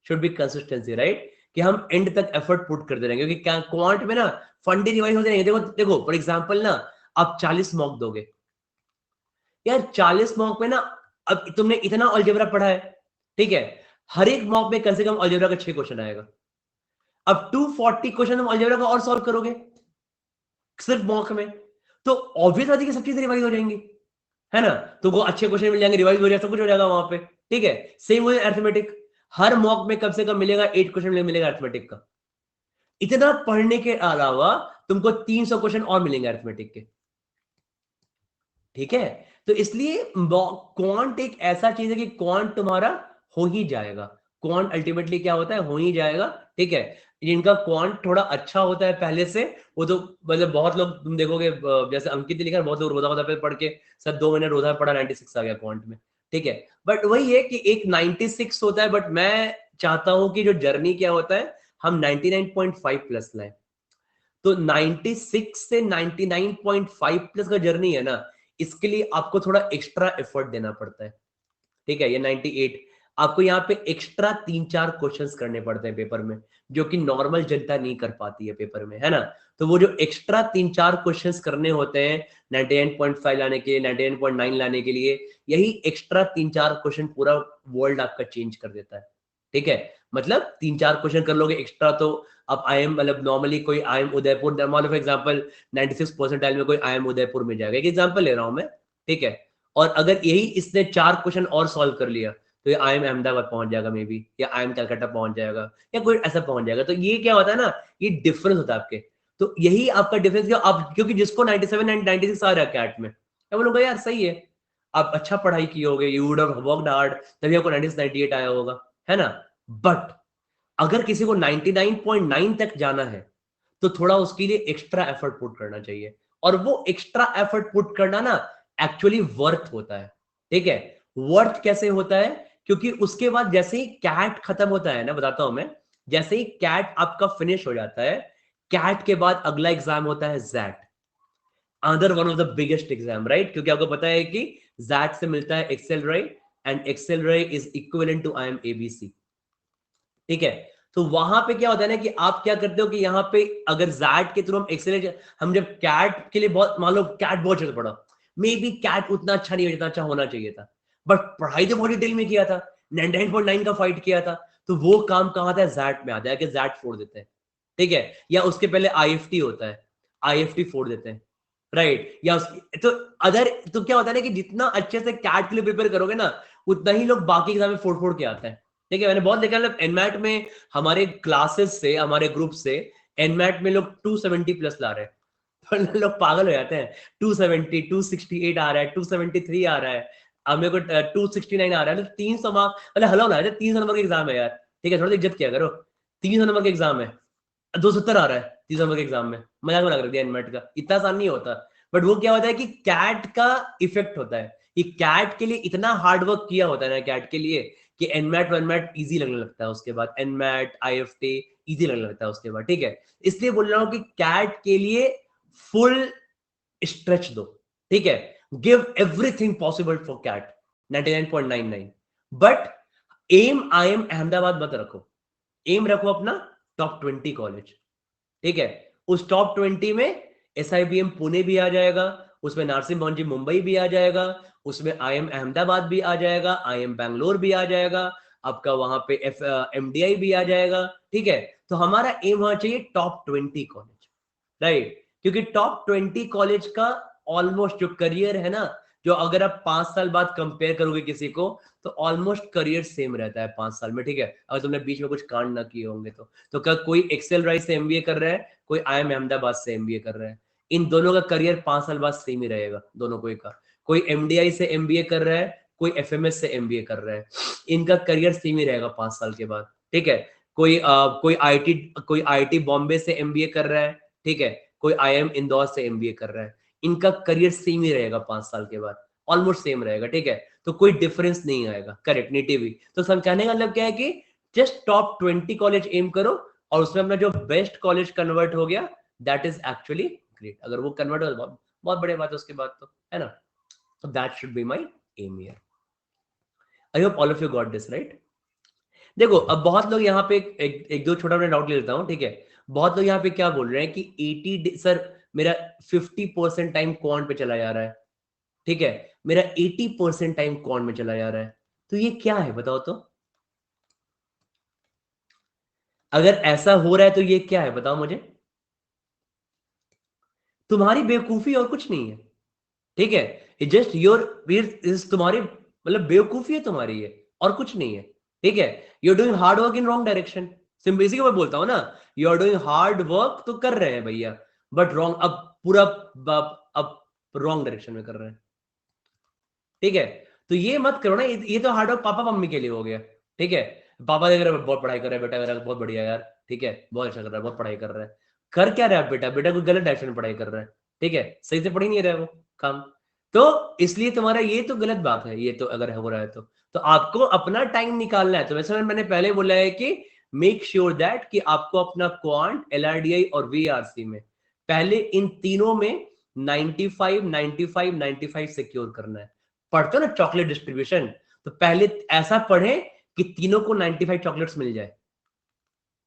शुड बी कंसिस्टेंसी, राइट, कि हम एंड तक एफर्ट पुट करते रहेंगे। क्योंकि क्वांट में ना फंडे रिवाइज होते रहेंगे। देखो देखो फॉर एग्जांपल ना, आप 40 मॉक दोगे यार, 40 मॉक में ना, अब तुमने इतना अलजेब्रा पढ़ा है, ठीक है, हर एक मॉक में कम से कम अलजेब्रा का 6 क्वेश्चन आएगा। अब 240 क्वेश्चन तुम अलजेब्रा का और सॉल्व करोगे सिर्फ मॉक में, तो ऑब्वियस बात है कि सब चीजें रिवाइज हो जाएंगी, है ना। तो वो अच्छे क्वेश्चन मिल जाएंगे, रिवाइज हो जाएगा, सब कुछ हो जाएगा वहां पे, ठीक है। सेम वो अरिथमेटिक, हर मॉक में कम से कम मिलेगा 8 क्वेश्चन मिलेगा अरिथमेटिक का। इतना पढ़ने के अलावा तुमको 300 क्वेश्चन और मिलेंगे अरिथमेटिक के, ठीक है। तो इसलिए क्वांट एक ऐसा चीज है कि क्वांट तुम्हारा हो ही जाएगा, क्वांट अल्टीमेटली क्या होता है, हो ही जाएगा, ठीक है। जिनका क्वांट थोड़ा अच्छा होता है पहले से, वो तो मतलब बहुत लोग तुम देखोगे, जैसे अंकित ने लिखा, बहुत लोग रोधा रोधा पे पढ़ के सर 2 महीने रोधा पढ़ा 96 आ गया क्वांट में, ठीक है। बट वही है कि एक 96 होता है, बट मैं चाहता हूं कि जो जर्नी क्या होता है, हम 99.5 प्लस लाए। तो 96 से 99.5 प्लस का जर्नी है ना, इसके लिए आपको थोड़ा एक्स्ट्रा एफर्ट देना पड़ता है, ठीक है। ये 98 आपको यहाँ पे एक्स्ट्रा 3-4 क्वेश्चंस करने पड़ते हैं पेपर में, जो कि नॉर्मल जनता नहीं कर पाती है पेपर में, है ना। तो वो जो एक्स्ट्रा 3-4 क्वेश्चंस करने होते हैं 99.5 लाने के लिए, 99.9 लाने के लिए, यही एक्स्ट्रा 3-4 क्वेश्चन पूरा वर्ल्ड आपका चेंज कर देता है, ठीक है। मतलब 3-4 क्वेश्चन कर लोगे एक्स्ट्रा, तो अब आई एम मतलब नॉर्मली कोई आई एम उदयपुर, मान लो फॉर एग्जांपल 96 परसेंटाइल में कोई आई एम उदयपुर में जाएगा, एक एग्जांपल ले रहा हूं मैं, ठीक है। और अगर यही इसने 4 क्वेश्चन और सॉल्व कर लिया, तो ये आई एम अहमदाबाद पहुंच जाएगा मे बी, या आई एम कलकत्ता पहुंच जाएगा, या कोई ऐसा पहुंच जाएगा। तो ये क्या होता है ना, ये डिफरेंस होता है आपके। तो यही आपका डिफरेंस, क्या आप, क्योंकि जिसको 97 96 आ रहा है कैट में, मैं बोलूंगा यार सही है, आप अच्छा पढ़ाई किए होगे, you would have worked hard, तभी आपको 96 98 आया होगा, है ना। बट अगर किसी को 99.9 तक जाना है, तो थोड़ा उसके लिए एक्स्ट्रा एफर्ट पुट करना चाहिए, और वो एक्स्ट्रा एफर्ट पुट करना ना एक्चुअली वर्थ होता है, ठीक है। वर्थ कैसे होता है, क्योंकि उसके बाद जैसे ही कैट खत्म होता है ना, बताता हूं मैं, जैसे ही कैट आपका फिनिश हो जाता है, कैट के बाद अगला एग्जाम होता है XAT, other one of the biggest exam, right. क्योंकि आपको पता है कि जैट से मिलता है XLRI, and XLRI is equivalent to IIM ABC, ठीक है। तो वहां पे क्या होता है ना, कि आप क्या करते हो कि यहाँ पे अगर जैट के थ्रू हम एक्सेल, हम जब कैट के लिए बहुत, मान लो कैट बहुत अच्छे से पढ़ा, मे बी कैट उतना अच्छा नहीं, जितना अच्छा होना चाहिए था, बट पढ़ाई तो बहुत डिटेल में किया था, 99.9 का फाइट किया था, तो वो काम कहाँ था, जैट में आता है कि जैट फोड़ देते हैं, ठीक है। या उसके पहले आईएफटी होता है, आईएफटी फोड़ देते हैं, राइट। या तो अदर, तो क्या होता है ना, कि जितना अच्छे से कैट के लिए प्रिपेयर करोगे ना, उतना ही लोग बाकी एग्जाम में फोड़ फोड़ के आते हैं, ठीक है। मैंने बहुत देखा, मतलब एनमैट में हमारे क्लासेस से, हमारे ग्रुप से एनमैट में लोग 270 प्लस ला रहे हैं, तो लोग पागल हो जाते हैं। 270, 268 आ रहा है, 273 आ रहा है, अब मेरे को 269 आ रहा है, तो 300 मार्क, मतलब हलो ना, 300 नंबर का एग्जाम है यार, ठीक है, थोड़ा सा इज्जत किया करो। 300 नंबर का एग्जाम है, 270 आ रहा है 300 नंबर के एग्जाम में, मजाक बना कर दिया एनमैट का, इतना आसान नहीं होता। बट वो क्या होता है कि कैट का इफेक्ट होता है, कि कैट के लिए इतना हार्ड वर्क किया होता है ना कैट के लिए, कि एनमैट वनमैट इजी लगने लगता है, उसके बाद एनमैट आईएफटी इजी लगने लगता है उसके बाद, ठीक है। इसलिए बोल रहा हूं कि कैट के लिए फुल स्ट्रेच दो, ठीक है। Give everything possible for CAT 99.99, but aim IIM Ahmedabad मत रखो, एम रखो अपना टॉप 20 कॉलेज, ठीक है। उस टॉप 20 में एसआईबीएम पुणे भी आ जाएगा, उसमें नार्सिंग भवन मुंबई भी आ जाएगा, उसमें आईएम अहमदाबाद भी आ जाएगा, आईएम बैंगलोर भी आ जाएगा, आपका वहां पे एमडीआई भी आ जाएगा, ठीक है। तो हमारा एम होना चाहिए टॉप 20 कॉलेज, राइट। क्योंकि टॉप 20 कॉलेज का ऑलमोस्ट जो करियर है ना, जो अगर आप 5 साल बाद कंपेयर करोगे किसी को, तो ऑलमोस्ट करियर सेम रहता है 5 साल में, ठीक है। अगर तुमने बीच में कुछ कांड ना किए होंगे तो क्या कोई एक्सेल राइज से एमबीए कर रहा है, कोई आईएम अहमदाबाद से एमबीए कर रहा है, इन दोनों का करियर 5 साल बाद सेम ही रहेगा, दोनों कोई एमडीआई से एमबीए कर रहा है, कोई एफएमएस से एमबीए कर रहा है, इनका करियर सेम ही रहेगा 5 साल के बाद, ठीक है। कोई आईटी बॉम्बे से एमबीए कर रहा है, ठीक है, कोई आईएम इंदौर से एमबीए कर रहा है, इनका करियर सेम ही रहेगा 5 साल के बाद, ऑलमोस्ट सेम रहेगा, ठीक है। तो कोई डिफरेंस नहीं आएगा, करेक्ट, नेटिव ही। तो समझाने का मतलब क्या है कि जस्ट टॉप 20 कॉलेज एम करो, और उसमें अपना जो बेस्ट कॉलेज कन्वर्ट हो गया, दैट इज एक्चुअली ग्रेट। अगर वो कन्वर्ट हो बहुत बहुत बढ़िया बात है उसके बाद, तो है ना। तो that should be my aim year. I hope all of you got this, right. देखो अब बहुत लोग यहाँ पे एक दो छोटा मैं डाउट ले लेता हूँ, ठीक है। बहुत लोग यहाँ पे क्या बोल रहे हैं कि 80 सर मेरा 50% टाइम क्वांट पे चला जा रहा है, ठीक है, मेरा 80% टाइम क्वांट में चला जा रहा है, तो ये क्या है बताओ तो। अगर ऐसा हो रहा है तो ये क्या है बताओ मुझे? तुम्हारी बेवकूफी और कुछ नहीं है, ठीक है। जस्ट योर तुम्हारी मतलब बेवकूफी है तुम्हारी ये, और कुछ नहीं है, ठीक है। You are doing hard work in wrong direction. Simple इसी को मैं बोलता हूं ना, you are doing hard work तो कर रहे हैं भैया, बट रॉन्ग, अब पूरा अब रॉन्ग डायरेक्शन में कर रहे हैं, ठीक है। तो ये मत करो ना, ये तो हार्ड वर्क पापा मम्मी के लिए हो गया, ठीक है। पापा देख रहे बहुत पढ़ाई कर रहा है बेटा मेरा, बहुत बढ़िया यार, ठीक है, बहुत अच्छा कर रहा है, बहुत पढ़ाई कर रहा है। कर क्या रहा है बेटा? बेटा कोई गलत डायरेक्शन में पढ़ाई कर रहा है, ठीक है, सही से पढ़ ही नहीं रहा है वो काम। तो इसलिए तुम्हारा ये तो गलत बात है, ये तो अगर हो रहा है तो आपको अपना टाइम निकालना है। तो वैसे मैंने पहले बोला है कि मेक श्योर दैट कि आपको अपना क्वांट, एलआरडीआई और वीआरसी में पहले इन तीनों में 95 95 95 सिक्योर करना है। पढ़ते हो ना चॉकलेट डिस्ट्रीब्यूशन, तो पहले ऐसा पढ़े कि तीनों को 95 चॉकलेट्स मिल जाए,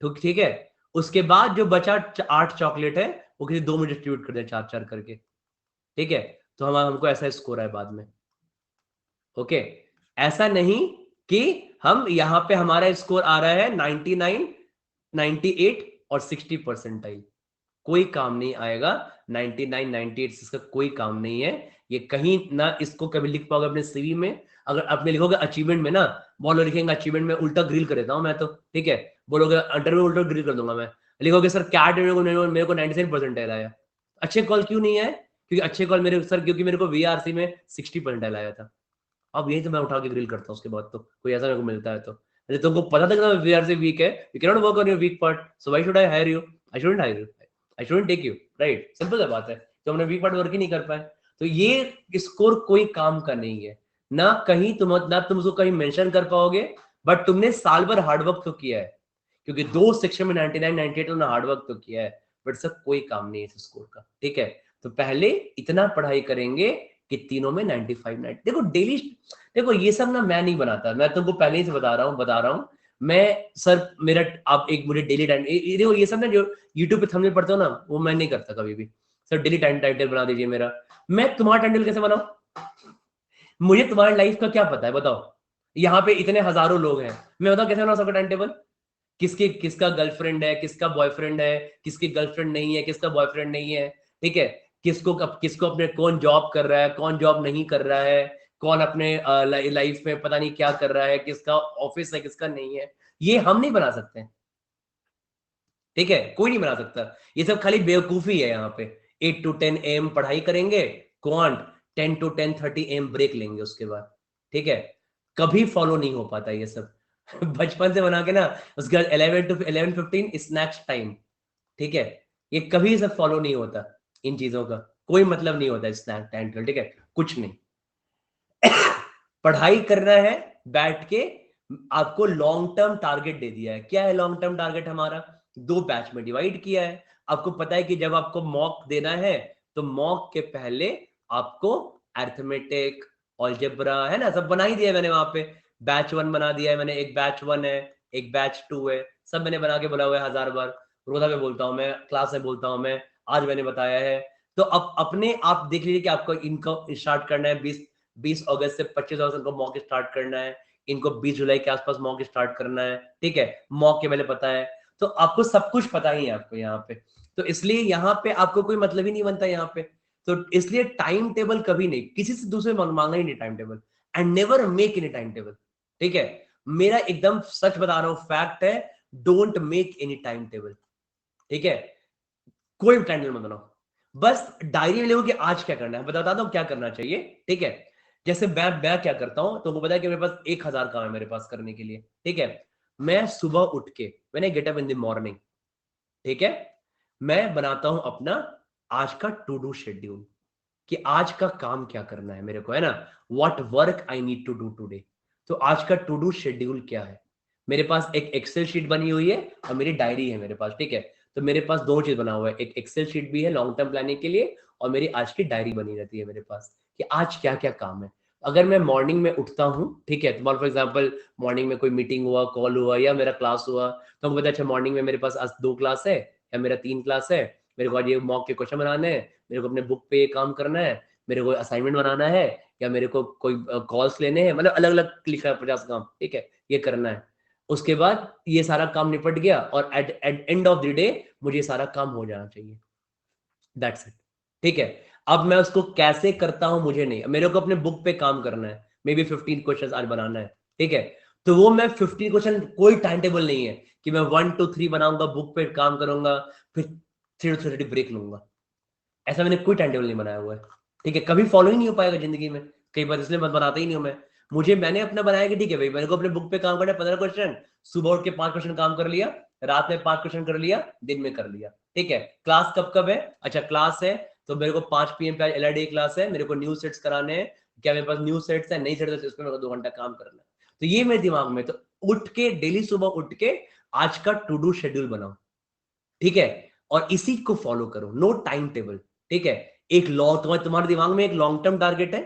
ठीक है। उसके बाद जो बचा 8 चॉकलेट है वो किसी दो में डिस्ट्रीब्यूट कर दें, 4 4 करके, ठीक है। तो हमको ऐसा स्कोर है बाद में, ओके। ऐसा नहीं कि हम यहां पे हमारा स्कोर आ रहा है 99 98 और 60 परसेंटाइल, कोई काम नहीं आएगा। 99 98 इसका कोई काम नहीं है, ये कहीं ना इसको कभी लिख पाओगे अपने सीवी में। अगर आपने लिखोगे अचीवमेंट में ना, बहुत लोग लिखेंगे अचीवमेंट में उल्टा ग्रिल कर देता हूं मैं तो, ठीक है, बोलोगे अंडर में उल्टा ग्रिल कर दूंगा मैं। लिखोगे सर कैट मेरे को 97% आया, अच्छे कॉल क्यों नहीं आए? क्योंकि अच्छे कॉल मेरे सर, क्योंकि मेरे को वीआरसी में 60% आया था। अब यही तो मैं उठा के ग्रिल करता हूँ उसके बाद, तो कोई ऐसा मेरे को मिलता है तो। अरे तुमको पता था कि वीआरसी वीक है, you can not work on your weak part, so why should I hire you? I shouldn't hire you, I shouldn't take you, right? Simple सा बात है, तो हमने वीक पार्ट वर्क ही नहीं कर पाए। तो ये स्कोर कोई काम का नहीं है, ना कहीं तुम उसको कहीं मेंशन कर पाओगे, बट तुमने साल भर हार्डवर्क तो किया है, क्योंकि 2 सेक्शन में 99 98 तुमने हार्डवर्क तो किया है, बट सर कोई काम नहीं है इस स्कोर का, ठीक है। तो पहले इतना पढ़ाई करेंगे कि तीनों में 95 90, देखो डेली, देखो ये सब ना मैं नहीं बनाता, मैं तुमको पहले ही से बता रहा हूँ मैं। सर मेरा आप एक मुझे डेली टाइम, देखो ये सब ना जो यूट्यूब पे थंबनेल पढ़ते हो ना, वो मैं नहीं करता कभी भी। सर डेली टाइम टाइटल बना दीजिए मेरा। मैं तुम्हारा टाइटल कैसे बनाऊं? मुझे तुम्हारी लाइफ का क्या पता है बताओ? यहाँ पे इतने हजारों लोग हैं, मैं बताऊं कैसे बनाऊं सबका टाइम टेबल? किसकी किसका गर्लफ्रेंड है, किसका बॉयफ्रेंड है, किसकी गर्लफ्रेंड नहीं है, किसका बॉयफ्रेंड नहीं है, ठीक है। किसको अपने कौन जॉब कर रहा है, कौन जॉब नहीं कर रहा है, कौन अपने लाइफ में पता नहीं क्या कर रहा है, किसका ऑफिस है किसका नहीं है, ये हम नहीं बना सकते, ठीक है, कोई नहीं बना सकता। ये सब खाली बेवकूफी है यहाँ पे। 8 to 10 AM पढ़ाई करेंगे क्वांट, 10 to 10:30 AM ब्रेक लेंगे उसके बाद, ठीक है। कभी फॉलो नहीं हो पाता ये सब बचपन से बना के ना, उसके बाद 11 to 11:15 स्नैक्स टाइम, ठीक है। ये कभी सब फॉलो नहीं होता, इन चीजों का कोई मतलब नहीं होता स्नैक टाइम का, ठीक है, कुछ नहीं। पढ़ाई करना है बैठ के। आपको लॉन्ग टर्म टारगेट दे दिया है, क्या है लॉन्ग टर्म टारगेट हमारा? 2 बैच में डिवाइड किया है। आपको पता है कि जब आपको मॉक देना है, तो मॉक के पहले आपको अरिथमेटिक, अलजेब्रा है ना, सब बना ही दिया है मैंने वहां पे। बैच 1 बना दिया है मैंने, एक बैच 1 है, एक बैच 2 है, सब मैंने बना के बोला हुआ है 1000 बार। रोजा में बोलता हूँ मैं, क्लास में बोलता हूँ मैं, आज मैंने बताया है। तो अब अपने आप देख लीजिए कि आपको इनकम स्टार्ट करना है 20 अगस्त से 25 अगस्त को मॉक स्टार्ट करना है, इनको 20 जुलाई के आसपास मॉक स्टार्ट करना है, ठीक है। मॉक के पहले पता है, तो आपको सब कुछ पता ही है आपको यहाँ पे। तो इसलिए यहाँ पे आपको कोई मतलब ही नहीं बनता यहाँ पे। तो इसलिए टाइम टेबल कभी नहीं, किसी से दूसरे मांगना ही नहीं time table, and never make any time table, ठीक है। मेरा एकदम सच बता रहा हूँ, फैक्ट है, don't make any time table, ठीक है। कोई टाइम टेबल मत बनाओ, बस डायरी में लिखो कि आज क्या करना है, बताता हूं क्या करना चाहिए, ठीक है। जैसे मैं क्या करता हूं, तो पता है कि मेरे पास 1000 काम है मेरे पास करने के लिए, ठीक है। मैं सुबह उठ के, when I get up in the morning, ठीक है, मैं बनाता हूं अपना आज का टू डू शेड्यूल, कि आज का काम क्या करना है मेरे को, है ना, what work I need to do today. तो आज का टू डू शेड्यूल क्या है? मेरे पास एक एक्सेल शीट बनी हुई है और मेरी डायरी है मेरे पास, ठीक है। तो मेरे पास दो चीज बना हुआ है, एक एक्सेल शीट भी है लॉन्ग टर्म प्लानिंग के लिए, और मेरी आज की डायरी बनी रहती है मेरे पास, कि आज क्या क्या काम है। अगर मैं मॉर्निंग में उठता हूँ, ठीक है, तो फॉर एग्जाम्पल मॉर्निंग में कोई मीटिंग हुआ, कॉल हुआ, या मेरा क्लास हुआ, तो हमको पता है अच्छा मॉर्निंग में मेरे पास आज 2 क्लास है या मेरा 3 क्लास है, मेरे को आज ये मॉक के क्वेश्चन बनाने हैं, मेरे को अपने बुक पे ये काम करना है, मेरे को असाइनमेंट बनाना है, या मेरे को कोई कॉल्स लेने हैं, मतलब अलग अलग लिखा है 50 काम, ठीक है, ये करना है। उसके बाद ये सारा काम निपट गया और at end of the day मुझे सारा काम हो जाना चाहिए, दैट्स इट। ठीक है, अब मैं उसको कैसे करता हूं मुझे नहीं, मेरे को अपने बुक पे काम करना है, मे बी 15 क्वेश्चन आज बनाना है। ठीक है, तो वो मैं 15 क्वेश्चन, कोई टाइम टेबल नहीं है कि मैं 1 2 3 बनाऊंगा, बुक पे काम करूंगा, फिर 3 to 30 ब्रेक लूंगा, ऐसा मैंने कोई टाइम टेबल नहीं बनाया हुआ है। ठीक है, कभी फॉलो ही नहीं हो पाएगा जिंदगी में, कई बार इसलिए मैं बनाता ही नहीं हूं मैं। मैंने अपना बनाया कि ठीक है भाई, मेरे को अपने बुक पे काम करना है 15 क्वेश्चन, सुबह उठ के 5 क्वेश्चन काम कर लिया, रात में 5 क्वेश्चन कर लिया, दिन में कर लिया। ठीक है, क्लास कब कब है, अच्छा क्लास है तो मेरे को 5 PM पे LRD क्लास है, मेरे को न्यू सेट्स कराने हैं, क्या मेरे पास न्यू सेट्स है, नहीं सेट्स है, उसमें मेरे को 2 घंटा काम करना है। तो ये मेरे दिमाग में, तो उठ के डेली सुबह उठ के आज का टू डू शेड्यूल बनाओ। ठीक है, और इसी को फॉलो करो, नो टाइम टेबल। ठीक है, एक लॉन्ग, तुम्हारे दिमाग में एक लॉन्ग टर्म टारगेट है,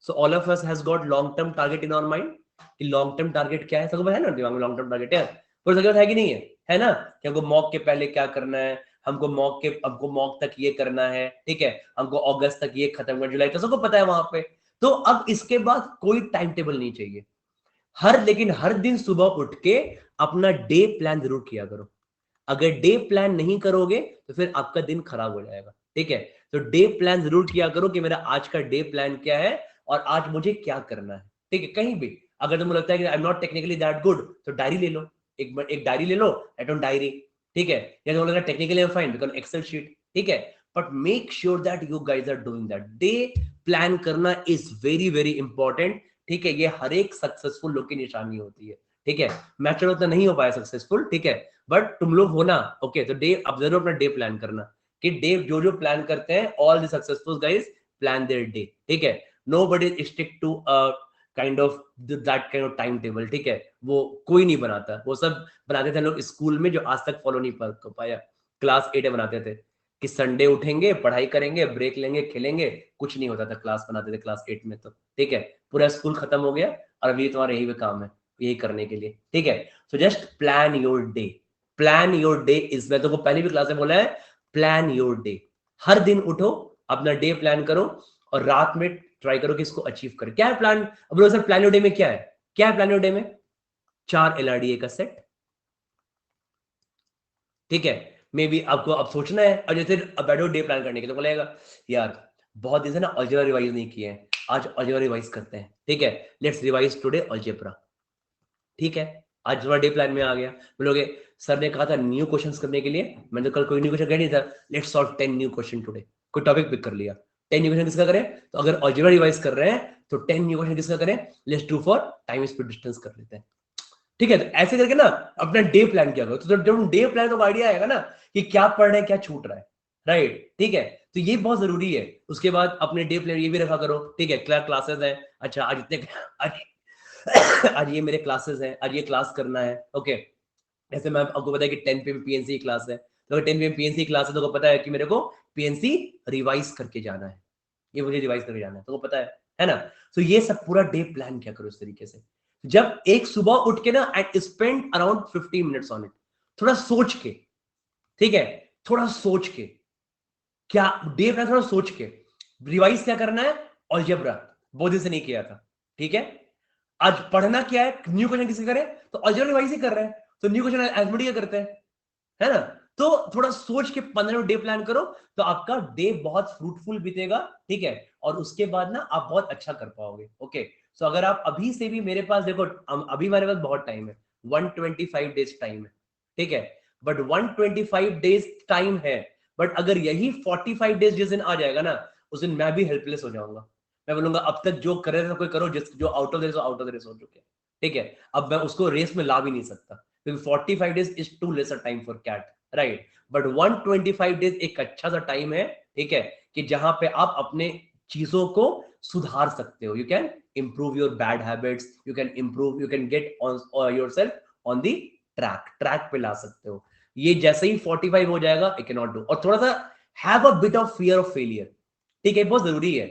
so all of us has got long term target in our mind, कि लॉन्ग टर्म टारगेट क्या है, सबको पता है ना दिमाग में लॉन्ग टर्म टारगेट है, पर सबको है कि नहीं है ना, कि हमको मॉक के पहले क्या करना है, हमको मॉक तक ये करना है। ठीक है, हमको अगस्त तक ये खत्म करना, जुलाई तक, सबको पता है वहां पे। तो अब इसके बाद कोई टाइम टेबल नहीं चाहिए, लेकिन हर दिन सुबह उठ के अपना डे प्लान जरूर किया करो। अगर डे प्लान नहीं करोगे तो फिर आपका दिन खराब हो जाएगा। ठीक है, तो डे प्लान जरूर किया करो कि मेरा आज का डे प्लान क्या है और आज मुझे क्या करना है। ठीक है, कहीं भी अगर तुमको लगता है कि आई am not technically that good, तो डायरी ले लो, एक डायरी ले लो, राइट ऑन डायरी। ठीक है, या तुमको लगा technically I am fine, because Excel sheet. ठीक है, but make sure that you guys are doing that. Day plan करना इज वेरी वेरी इंपॉर्टेंट। ठीक है, ये हर एक सक्सेसफुल लोग की निशानी होती है। ठीक है, मैं चलो उतना नहीं हो पाया सक्सेसफुल, ठीक है, बट तुम लोग हो ना। ओके, तो डे, अब जरूर अपना डे प्लान करना, कि डे जो जो प्लान करते हैं, all the successful guys plan their day. ठीक है, nobody stick to kind of that kind of time table. ठीक है, वो कोई नहीं बनाता, वो सब बनाते थे लोग स्कूल में, जो आज तक फॉलो नहीं कर पाया। क्लास 8 में बनाते थे कि संडे उठेंगे, पढ़ाई करेंगे, ब्रेक लेंगे, खेलेंगे, कुछ नहीं होता था, क्लास बनाते थे क्लास 8 में। तो ठीक है, पूरा स्कूल खत्म हो गया और अभी तुम्हारा यही काम है, यही करने के लिए। ठीक है, so just plan your day, plan your day is, मैं तो पहले भी क्लास में बोला है, प्लान योर डे। हर दिन उठो, अपना डे प्लान करो और रात में ट्राई करो कि इसको अचीव करें। क्या है प्लान, अब सर प्लान योर डे में क्या है, क्या है प्लान योर डे में, 4 LRDA का सेट। ठीक है, मे बी आपको अब सोचना है, और जैसे अब बैठो डे प्लान करने के, तो बोलेगा यार बहुत दिन से ना अलजेब्रा रिवाइज नहीं किए हैं, आज अलजेब्रा रिवाइज करते हैं। ठीक है, लेट्स रिवाइज टुडे अलजेब्रा। ठीक है, आज थोड़ा डे प्लान में आ गया। बोलोगे सर ने कहा था न्यू क्वेश्चंस करने के लिए, मैंने तो कल कोई न्यू क्वेश्चन कह नहीं था, let's solve 10 new question today. कोई टॉपिक पिक कर लिया, 10 न्यू क्वेश्चन किसका करें, तो अगर अलजेब्रा रिवाइज कर रहे हैं तो 10 न्यू क्वेश्चन किसका करें, let's do for time speed distance कर लेते हैं। ठीक है, तो ऐसे करके ना अपना डे प्लान किया करो, तो जब डे प्लान तो आइडिया आएगा ना कि क्या पढ़ रहे हैं, क्या छूट रहा है। राइट, ठीक है, तो ये बहुत जरूरी है। उसके बाद अपने डे प्लान ये भी रखा करो, ठीक है, क्लासेस है, अच्छा आज इतने आज ये मेरे क्लासेस हैं, आज ये क्लास करना है। ओके, जैसे मैं आपको पता है कि 10 PM PNC क्लास है, तो अगर 10 PM PNC क्लास है तो पता है कि मेरे को PNC रिवाइज करके जाना है, ये मुझे रिवाइज करके जाना है, तो पता है ना। तो ये सब पूरा डे प्लान क्या करो इस तरीके से, जब एक सुबह उठ के ना and spend around 15 minutes on it, थोड़ा सोच के। ठीक है, थोड़ा सोच के, क्या डे प्लान, थोड़ा सोच के रिवाइज क्या करना है, अलजेब्रा, बहुत दिन से नहीं किया था। ठीक है, आज पढ़ना क्या है, न्यू क्वेश्चन किसके करें, तो अलजेब्रा रिवाइज ही कर रहे हैं, तो न्यू क्वेश्चन एल्फाबेटिक करते हैं, है ना। तो थोड़ा सोच के 15 मिनट डे प्लान करो, तो आपका डे बहुत फ्रूटफुल बीतेगा। ठीक है, और उसके बाद ना आप बहुत अच्छा कर पाओगे। ओके, सो अगर आप अभी से भी, मेरे पास देखो अभी हमारे पास बहुत टाइम है, 125 डेज टाइम है। ठीक है, बट 125 डेज टाइम है, बट अगर यही 45 डेज जिस दिन आ जाएगा ना, उस दिन मैं भी हेल्पलेस हो जाऊंगा। मैं बोलूंगा अब तक जो करे था कोई करो, जो out of the race out of the race हो चुके हैं। ठीक है, अब मैं उसको रेस में ला भी नहीं सकता, क्योंकि 45 days is too less a time for CAT. Right, but 125 days एक अच्छा सा टाइम है। ठीक है, कि जहां पे आप अपने चीजों को सुधार सकते हो, you can improve your bad habits, you can improve, you can get on yourself on the track पे ला सकते हो। ये जैसे ही 45 हो जाएगा, आई कैन नॉट डू, और थोड़ा सा have a bit of fear of failure. ठीक है, बहुत जरूरी है,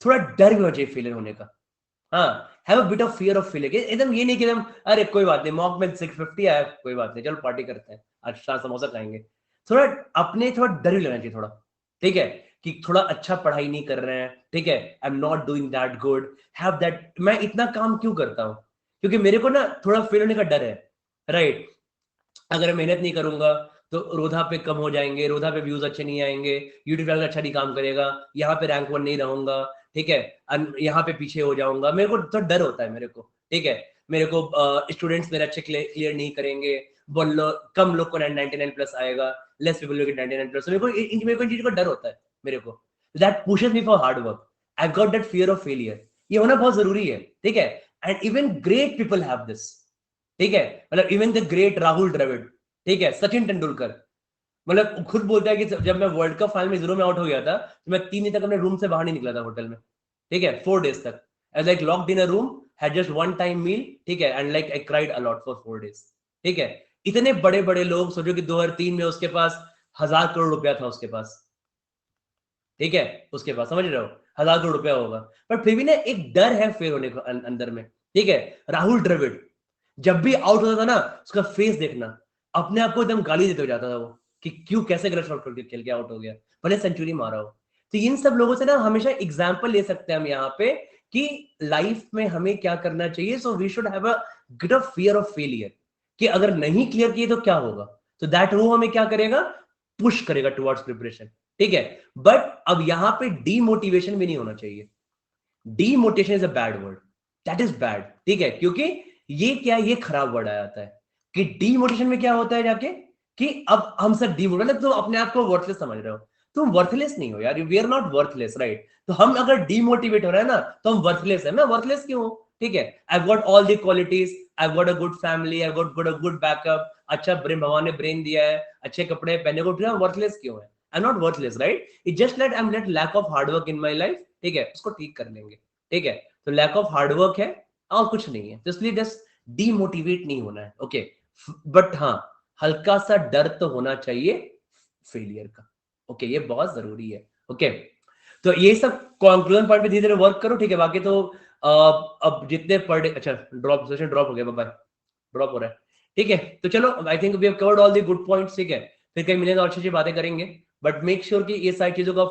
थोड़ा डर भी होना चाहिए फेलियर होने का। हाँ, have a bit of fear of failure, एकदम ये नहीं कि एकदम अरे कोई बात नहीं, मॉक में 650 आया, कोई बात नहीं, चलो पार्टी करते हैं, अच्छा समोसा खाएंगे। थोड़ा अपने, थोड़ा डर भी लगना चाहिए थोड़ा। ठीक है, कि थोड़ा अच्छा पढ़ाई नहीं कर रहे हैं, ठीक है, I am not doing that good, have that, मैं इतना काम क्यों करता हूँ, क्योंकि मेरे को ना थोड़ा फेल होने का डर है। राइट। अगर मैं मेहनत नहीं करूंगा तो रोधा पे कम हो जाएंगे, रोधा पे व्यूज अच्छे नहीं आएंगे, यूट्यूब चैनल अच्छा नहीं काम करेगा, यहाँ पे रैंक 1 नहीं रहूंगा, ठीक है, यहाँ पे पीछे हो जाऊंगा। मेरे को तो डर होता है मेरे को, ठीक है, मेरे को स्टूडेंट्स मेरे अच्छे क्लियर नहीं करेंगे, बोलो कम लोग को 99 प्लस आएगा, less people will get 99 plus. मेरे को इन चीजों का डर होता है मेरे को, that pushes me for hard work. I got that fear of failure, ये होना बहुत जरूरी है, ठीक है। And even great people have this, ठीक है, मतलब even the great Rahul Dravid, ठीक है, सचिन तेंदुलकर, मतलब खुद बोलता है कि जब मैं वर्ल्ड कप फाइनल में 0 में आउट हो गया था तो मैं 3 दिन तक अपने रूम से बाहर नहीं निकला था होटल में, ठीक है, 4 days तक, as like locked in a room, had just one time meal, ठीक है, and like I cried a lot for 4 days, ठीक है। इतने बड़े बड़े लोग, सोचो कि 2003 में उसके पास 1000 करोड़ रुपया था उसके पास, ठीक है, उसके पास, समझ रहे हो, 1000 करोड़ रुपया होगा, पर फिर भी ना एक डर है फेल होने को अंदर में, ठीक है। राहुल द्रविड़ जब भी आउट होता था ना, उसका फेस देखना, अपने आप को एकदम गाली देते हो जाता था वो, कि क्यों, कैसे गलत शॉट खेल के आउट हो गया, भले सेंचुरी मारा हो। तो इन सब लोगों से ना हमेशा एग्जाम्पल ले सकते हैं हम यहाँ पे, कि लाइफ में हमें क्या करना चाहिए। So we should have a get a fear of failure, कि अगर नहीं क्लियर किए तो क्या होगा, तो दैट वो हमें क्या करेगा, पुश करेगा टुवर्ड्स प्रिपरेशन, ठीक है। बट अब यहाँ पे डीमोटिवेशन भी नहीं होना चाहिए। Demotivation is a bad word, that is bad, ठीक है, क्योंकि ये क्या, ये खराब वर्ड आ जाता है कि डीमोटिवेशन में क्या होता है जाके, कि अब हम सब डीमोटिवेट, मतलब तुम अपने आप को वर्थलेस समझ रहे हो, तुम वर्थलेस नहीं हो यार, we are not worthless, right. तो हम अगर डीमोटिवेट हो रहे हैं ना तो हम वर्थलेस है। मैं वर्थलेस क्यों हूं, ठीक है, I got all the qualities, I got a good family, I got a good backup, अच्छा ब्रेन, भगवान ने ब्रेन दिया है, अच्छे कपड़े पहने को, वर्थलेस क्यों है, I am not worthless, right. It just let I am let lack of hard work in my life, ठीक है, उसको ठीक कर लेंगे, ठीक है। तो लैक ऑफ हार्डवर्क है और कुछ नहीं है, तो इसलिए जस्ट डीमोटिवेट नहीं होना है, ओके। बट हाँ, हल्का सा डर तो होना चाहिए फेलियर का, ओके, ये बहुत जरूरी है, ओके। तो ये सब कंक्लूजन पॉइंट पे धीरे धीरे वर्क करो, ठीक है। बाकी तो अब जितने पर डे, अच्छा ड्रॉप, सेशन ड्रॉप हो गया, बाय, ड्रॉप हो रहा है, ठीक है। तो चलो, I think we have covered all the good points, ठीक है। फिर कहीं मिलेंगे और अच्छी अच्छी बातें करेंगे, बट मेक श्योर कि ये सारी चीजों का